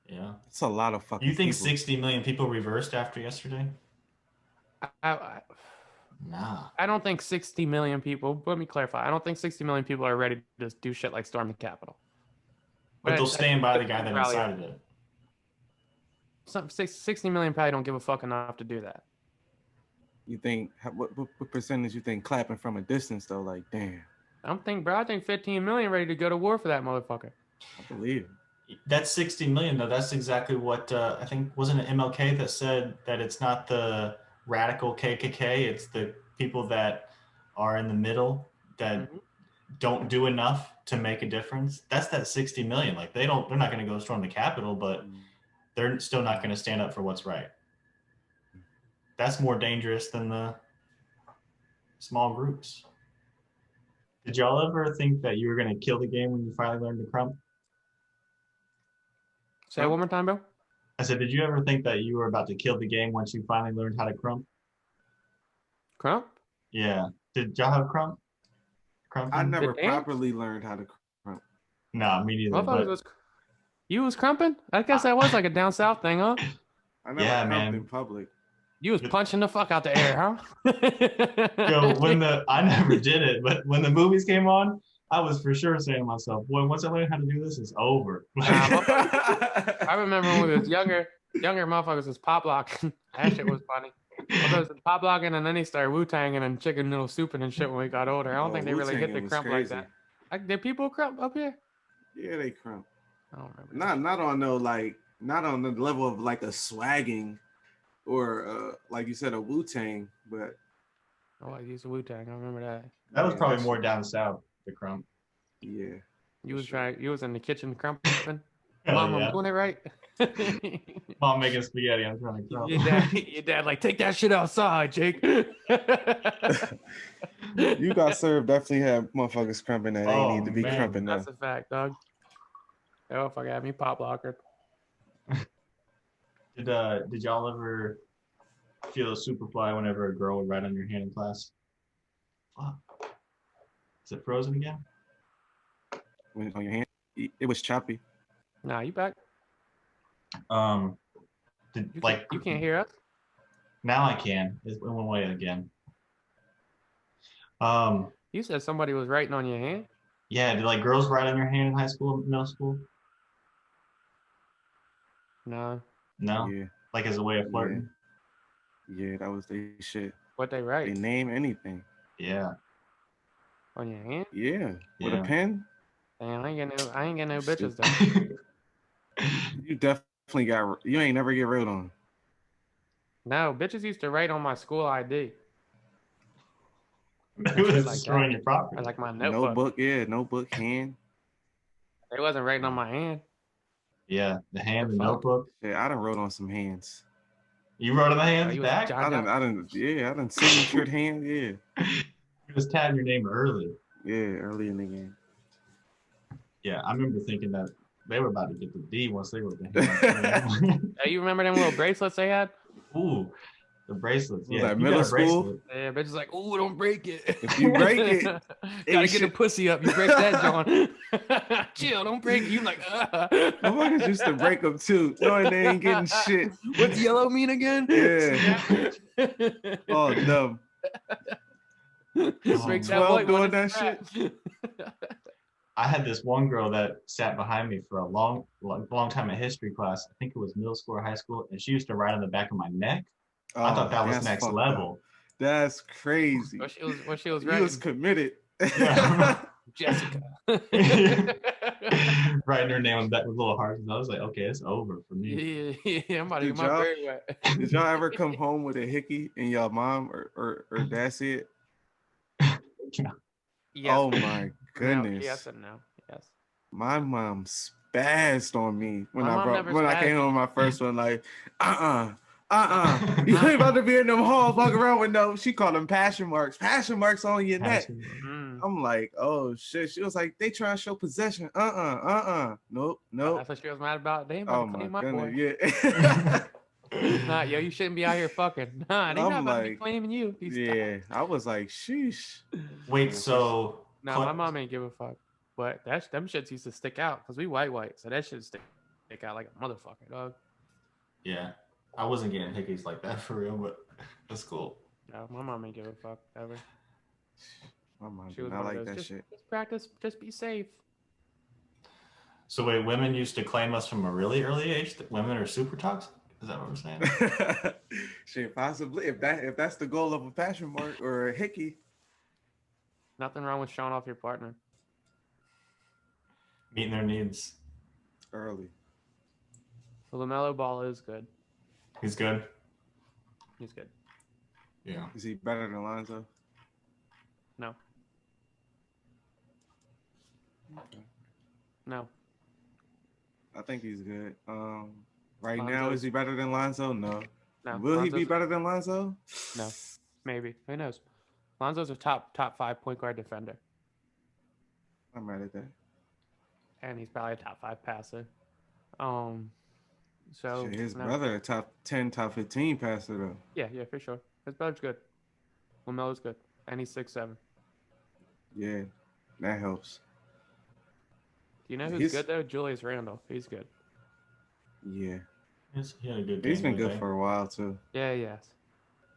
Yeah. It's a lot of fucking You think people. 60 million people reversed after yesterday? Nah. I don't think 60 million people, let me clarify. I don't think 60 million people are ready to just do shit like storm the Capitol. But they'll stand by the guy that incited it. 60 million probably don't give a fuck enough to do that. You think, what percentage you think clapping from a distance though? Like, damn. I think 15 million ready to go to war for that motherfucker. I believe it. That's 60 million though. That's exactly what I think, wasn't it MLK that said that it's not the radical KKK, it's the people that are in the middle that don't do enough to make a difference. That's that 60 million. Like they're not going to go storm the Capitol, but they're still not going to stand up for what's right. That's more dangerous than the small groups. Did y'all ever think that you were going to kill the game when you finally learned to crump? Say it one more time, bro. I said, did you ever think that you were about to kill the game once you finally learned how to crump? Crump? Yeah. Did y'all have crump? I never properly learned how to crump. No, me neither. But... You was crumping? I guess that was like a down south thing, huh? I never crumped in public. You was punching the fuck out the air, huh? Yo, I never did it, but when the movies came on, I was for sure saying to myself, boy, once I learn how to do this, it's over. I remember when we was younger motherfuckers was pop locking. That shit was funny. Was pop locking, and then he started Wu-Tanging and chicken noodle souping and shit when we got older. I don't think they really hit the crump like that. Did people crump up here? Yeah, they crump. I don't remember. Not on the level of like a swagging or like you said, a Wu-Tang, but I used a Wu-Tang. I remember that. That was probably more down south, the crump. Yeah. You was in the kitchen crumping. Mom, I'm doing it right. Mom making spaghetti. I'm trying to crump. Your dad, like, take that shit outside, Jake. You Guys Serve definitely have motherfuckers crumping that ain't need to be crumping. That's a fact, dog. Oh, fuck, had me pop locker. Did y'all ever feel a superfly whenever a girl would write on your hand in class? Fuck. Is it frozen again? When on your hand, it was choppy. Nah, you back? You can't hear us? Now I can. It went away again. You said somebody was writing on your hand? Yeah, did like girls write on your hand in high school, middle school? No. No? Yeah, Like as a way of yeah, flirting? yeah. That was their shit. What they They write? name anything. Yeah. On your hand? Yeah, with a Yeah. pen. Damn, I ain't getting no bitches Stupid. though. You definitely got. You ain't never get wrote on. No, bitches used to write on my school ID. It And was shit like destroying that. your property. Or like my notebook. Notebook, yeah, notebook, hand. They wasn't writing on my hand. Yeah, the hand, The the fuck? notebook. Yeah, I done wrote on some hands. You wrote on the Oh, hands you was back? jotting down. I done signatured hand, yeah. You was tagging your name early. Yeah, early in the game. Yeah, I remember thinking that they were about to get the D once they wrote the hand. Hey, you remember them little bracelets they had? Ooh, the bracelets. Was Yeah, that if you got middle a school? bracelet. Yeah, bitches like, ooh, don't break it. If you break it, gotta ain't get a shit. pussy up. You break that, John. Chill, don't break it. You like, Motherfuckers used to break them too, knowing they ain't getting shit. What's yellow mean again? Yeah. Oh, dumb. Break that 12 white one. doing It's that shit. I had this one girl that sat behind me for a long time in history class. I think it was middle school or high school, and she used to write on the back of my neck. I thought that was that's next fucked level. up. That's crazy. What she was You writing? was committed. Yeah. Jessica. Writing her name on that with little hearts. And I was like, okay, it's over for me. Yeah, I'm about to Did get my berry wet. Did y'all ever come home with a hickey and your mom or dad see it? Yes. Oh my No, goodness. yes and no. Yes. My mom spazzed on me when My mom never I came spazzed. home with my first one, like, you ain't about to be in them halls walking around with no, she called them passion marks on your neck. I'm like, oh shit. She was like, they trying to show possession. Nope. That's what she was mad about. They ain't about to claim my boy. Yeah. Nah, yo, you shouldn't be out here fucking. Nah, they I'm not about to be like, claiming you. yeah, I was like, sheesh. Wait, so No, my mom ain't give a fuck. But them shits used to stick out because we white, so that shit stick out like a motherfucker, dog. Yeah, I wasn't getting hickeys like that for real, but that's cool. No, my mom ain't give a fuck ever. My mom She was not one of like those, that shit. Just practice, just be safe. So wait, women used to claim us from a really early age that women are super toxic? Is that what we're saying? Shit, possibly. If that's the goal of a passion mark or a hickey. Nothing wrong with showing off your partner. Meeting their needs. Early. The LaMelo Ball is good. He's good. He's good. Yeah. Is he better than Lonzo? No. Okay. No. I think he's good. Right now, Lonzo's- is he better than Lonzo? No. No. Will he be Lonzo's- better than Lonzo? No. Maybe. Who knows? Lonzo's a top 5 point guard defender. I'm mad at that. And he's probably a top 5 passer. So Shit, his no. brother, a top 10, top 15 passer though. Yeah, for sure. His brother's good. LaMelo's good. And he's 6'7". Yeah, that helps. Do you know who's good though? Julius Randle. He's good. Yeah. He had a good game. He's been good for a while too. Yeah, yes.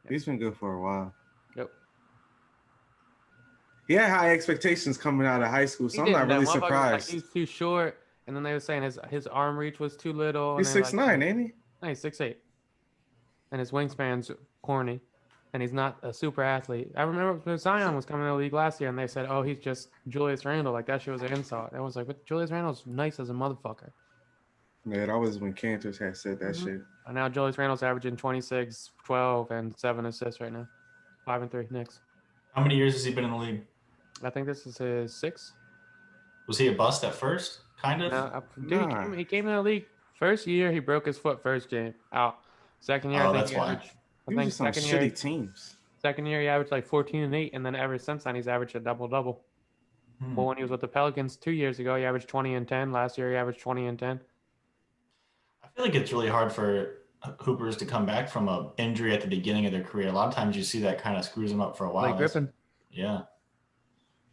He's been good for a while. Yep. He had high expectations coming out of high school, so I'm not really surprised. Like, he's too short, and then they were saying his arm reach was too little. He's 6'9", ain't he? No, he's 6'8". And his wingspan's corny, and he's not a super athlete. I remember when Zion was coming to the league last year, and they said, "Oh, he's just Julius Randle." Like that shit was an insult. I was like, "But Julius Randle's nice as a motherfucker." Yeah, that was when Cantor had said that shit. And now Julius Randle's averaging 26, 12, and 7 assists right now. 5 and 3 Knicks. How many years has he been in the league? I think this is his 6th. Was he a bust at first? Kind of? No, he came in the league. First year, he broke his foot first game out. Second year, I think he averaged. He was just on shitty teams. Second year, he averaged like 14 and 8, and then ever since then, he's averaged a double-double. Well, when he was with the Pelicans 2 years ago, he averaged 20 and 10. Last year, he averaged 20 and 10. I feel like it's really hard for hoopers to come back from an injury at the beginning of their career. A lot of times you see that kind of screws them up for a while. Like Griffin. Yeah.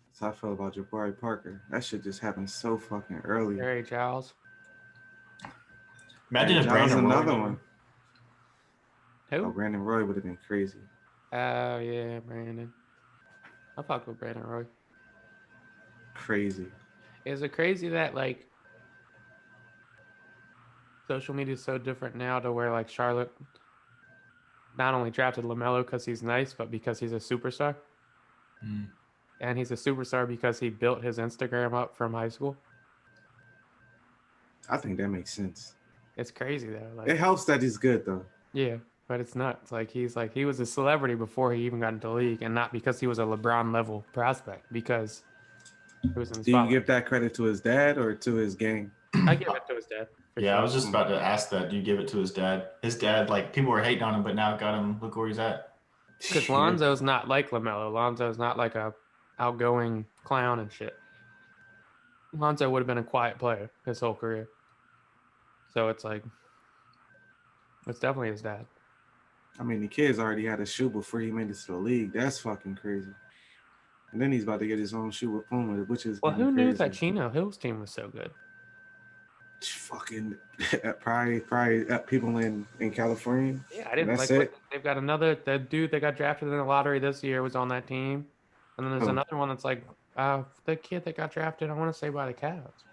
That's how I feel about Jabari Parker. That shit just happened so fucking early. Harry Giles. Imagine if Brandon Roy another one. Who? Oh, Brandon Roy would have been crazy. Oh, yeah, Brandon. I fuck with Brandon Roy. Crazy. Is it crazy that like social media is so different now to where like Charlotte not only drafted LaMelo because he's nice, but because he's a superstar? Mm. And he's a superstar because he built his Instagram up from high school. I think that makes sense. It's crazy though. Like, It helps that he's good though. yeah, but it's nuts. Like he was a celebrity before he even got into the league, and not because he was a LeBron level prospect, because he was in the Do you spotlight. give that credit to his dad or to his game? I give it to his dad. Yeah, sure. I was just about to ask that. Do you give it to his dad? His dad, like, people were hating on him, but now got him. Look where he's at. Because Lonzo's not like LaMelo. Lonzo's not like a outgoing clown and shit. Lonzo would have been a quiet player his whole career. So it's like, it's definitely his dad. I mean, the kid's already had a shoe before he made it to the league. That's fucking crazy. And then he's about to get his own shoe with Puma, which is Well, who knew crazy. that Chino Hills team was so good? Fucking probably people in California. Yeah, I didn't That's like. it. They've got another. The dude that got drafted in the lottery this year was on that team, and then there's Oh. another one that's like the kid that got drafted. I want to say by the Cavs.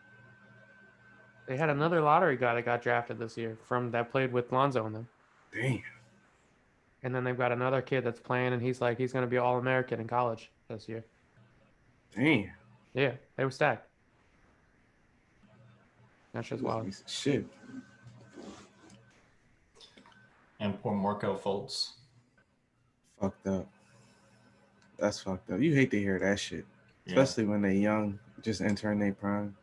They had another lottery guy that got drafted this year from that played with Lonzo and them. Damn. And then they've got another kid that's playing, and he's going to be All-American in college this year. Damn. Yeah, they were stacked. That's just wild. Shit. And poor Marco Fultz. Fucked up. That's fucked up. You hate to hear that shit, especially when they're young, just entering their prime.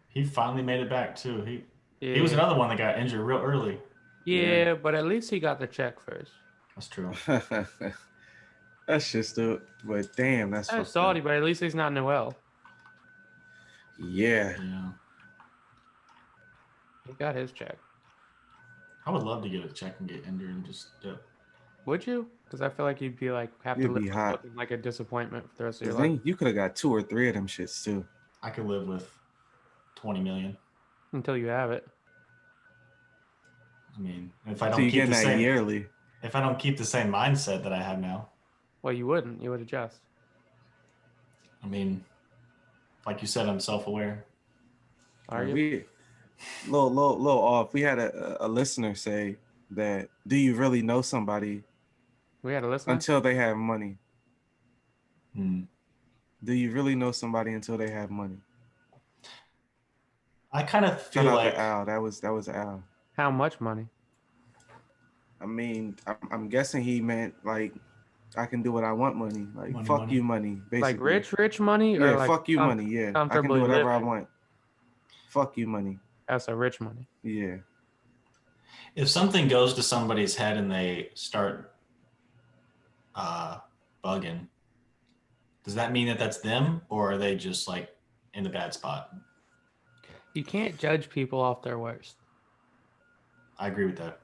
He finally made it back too. He was another one that got injured real early. Yeah, but at least he got the check first. That's true. That's just the. But damn, that's salty. But at least he's not Noel. Yeah. He got his check. I would love to get a check and get injured and just dip. Would you? Because I feel like you'd be like have to live with looking like a disappointment for the rest of your life. You could have got 2 or 3 of them shits too. I could live with 20 million until you have it. I mean, if I don't keep the same yearly, if I don't keep the same mindset that I have now. Well, you wouldn't. You would adjust. I mean, like you said, I'm self-aware. Are you? Little off. We had a listener say that, do you really know somebody? We had a listener? Until they have money. Hmm. Do you really know somebody until they have money? I kind of feel Shout out like to Al. That was Al. How much money? I mean, I'm guessing he meant like I can do what I want money. Like money. You money, basically. Like rich money? Yeah, or like fuck you money. Yeah, I can do whatever I want. Fuck you money. That's a rich money. Yeah. If something goes to somebody's head and they start bugging, does that mean that that's them, or are they just like in the bad spot? You can't judge people off their worst. I agree with that.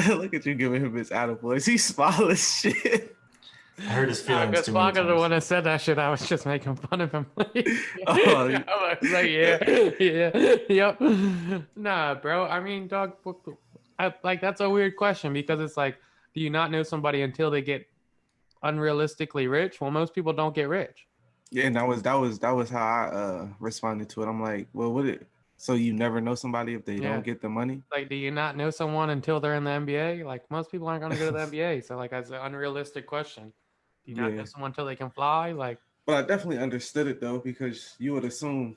Look at you giving him his attaboys. He's small as shit. I heard his feelings because too many Baca, the times. one that said that shit, I was just making fun of him. Oh, I was like, yeah, yep. Nah, bro. I mean, dog, like that's a weird question because it's like, do you not know somebody until they get unrealistically rich? Well, most people don't get rich. Yeah, and that was how I responded to it. I'm like, well, so you never know somebody if they don't get the money? Like, do you not know someone until they're in the NBA? Like, most people aren't going to go to the NBA. So, like, that's an unrealistic question. Do you not know someone until they can fly? Like, but I definitely understood it though, because you would assume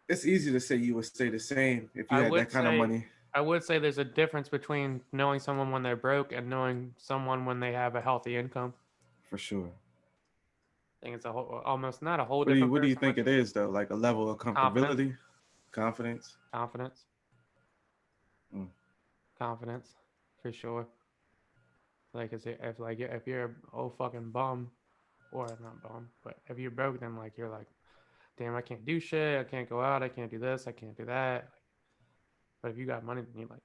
it's easy to say you would stay the same if you had that kind of money. I would say there's a difference between knowing someone when they're broke and knowing someone when they have a healthy income. For sure. I think it's almost not a whole different. What do you think it is though? Like a level of comfortability, confidence, confidence, for sure. Like, if you're an old fucking bum, or not bum, but if you're broke, then like you're like, damn, I can't do shit. I can't go out. I can't do this. I can't do that. But if you got money, then you're like,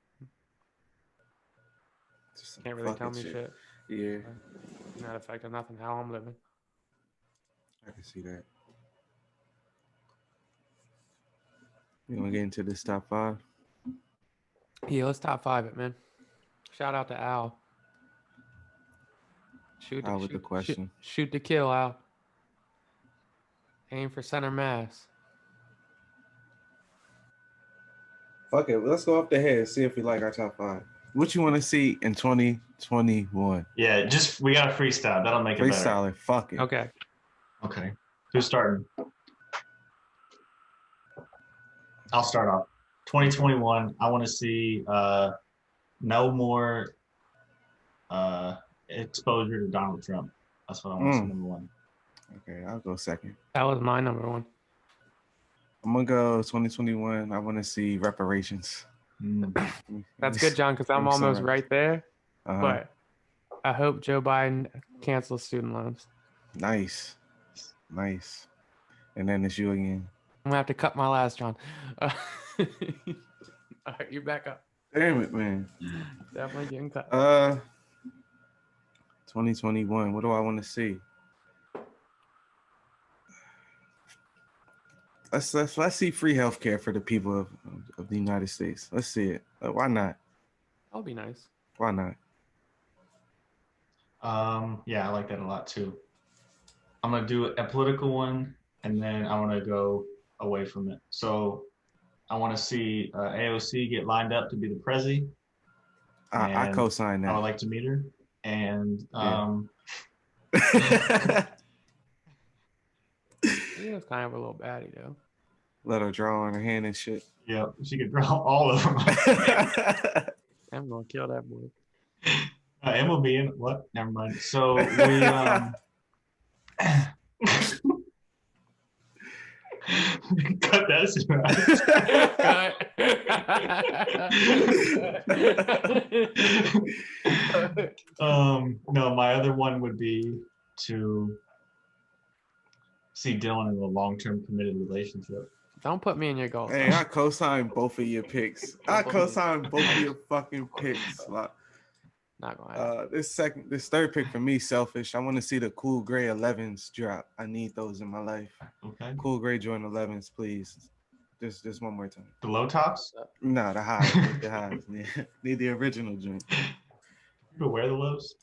can't really tell me shit. Yeah. Not affecting nothing how I'm living. I can see that. You want to get into this top 5? Yeah, let's top 5 it, man. Shout out to Al. Out with the question. Shoot to kill, Al. Aim for center mass. Fuck it. Let's go up the head and see if we like our top 5. What you want to see in 2021? Yeah, we got to freestyle. That'll make it better. Freestyler. Fuck it. Okay. Who's starting? I'll start off. 2021. I want to see no more exposure to Donald Trump. That's what I want to see. Number 1. Okay, I'll go second. That was my number 1. I'm gonna go 2021. I want to see reparations. That's good, John, because I'm almost right there. But I hope Joe Biden cancels student loans. Nice. And then it's you again. I'm gonna have to cut my last, John. All right, you're back up. Damn it, man. Definitely getting cut. 2021. What do I want to see? Let's see free healthcare for the people of the United States. Let's see it. Why not? That would be nice. Why not? Yeah, I like that a lot too. I'm gonna do a political one, and then I want to go away from it. So I want to see AOC get lined up to be the prezi. I co-sign that. I would like to meet her, and She was kind of a little baddie though. Let her draw on her hand and shit. Yeah, she could draw all of them. I'm gonna kill that boy. Emma being what? Never mind. So we cut that shit. No, my other one would be to see Dylan in a long-term committed relationship. Don't put me in your goals. Hey, I co-sign both of your picks. I co-sign both of your fucking picks. Not gonna happen. This third pick for me, selfish. I want to see the cool gray 11s drop. I need those in my life. Okay. Cool gray Jordan 11s, please. Just one more time. The low tops? No, the highs. The highs. Need the original joint. You can wear the lows?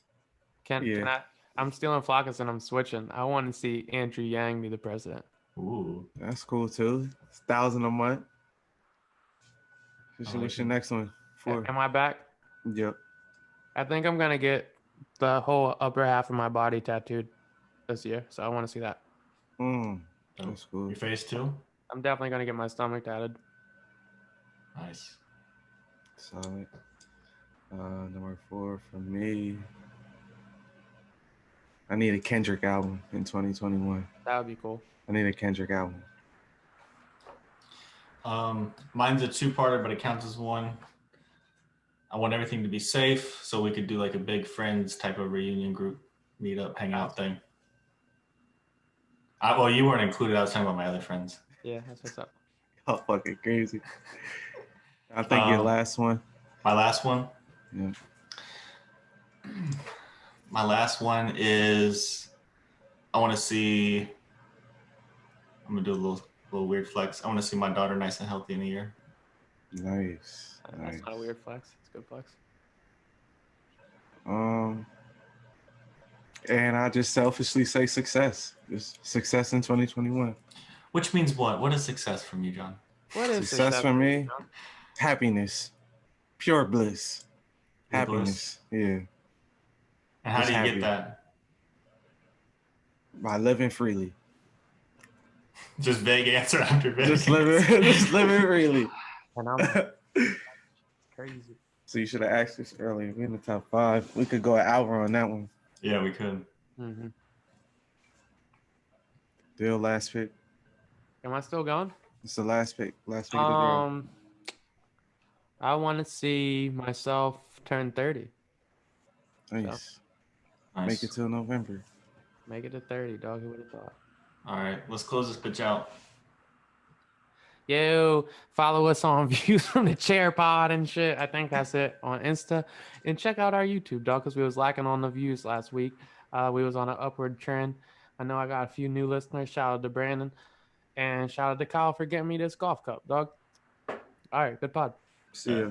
Can I? I'm stealing Flockus and I'm switching. I want to see Andrew Yang be the president. Ooh, that's cool too. It's $1,000 a month. What's your next one? Am I back? Yep. I think I'm gonna get the whole upper half of my body tattooed this year, so I want to see that. That's cool. Your face too? I'm definitely gonna get my stomach tatted. Nice. Solid. Number 4 for me. I need a Kendrick album in 2021. That would be cool. I need a Kendrick album. Mine's a 2-parter, but it counts as one. I want everything to be safe, so we could do like a big friends type of reunion group meetup, hangout thing. Well, you weren't included. I was talking about my other friends. Yeah, that's what's up. Oh, fucking crazy. I think your last one. My last one? Yeah. My last one is I want to see. I'm gonna do a little weird flex. I want to see my daughter nice and healthy in a year. Nice. That's not a weird flex. It's a good flex. And I just selfishly say success. Just success in 2021. Which means what? What is success for you, John? What is success for me? Happiness. Pure bliss. Happiness. Yeah. And how do you get that? By living freely. Just vague answer after vague. Just living freely. And I'm crazy. So you should have asked this earlier. We're in the top 5. We could go an hour on that one. Yeah, we could. Mm-hmm. Deal, last pick. Am I still going? It's the last pick. Last pick of the day. I want to see myself turn 30. Nice. Nice. Make it till November. Make it to 30, dog. Who would have thought? All right, let's close this bitch out. Yo, follow us on Views from the Chair Pod and shit. I think that's it on Insta. And check out our YouTube, dog, because we was lacking on the views last week. We was on an upward trend. I know I got a few new listeners. Shout out to Brandon. And shout out to Kyle for getting me this golf cup, dog. All right, good pod. See ya.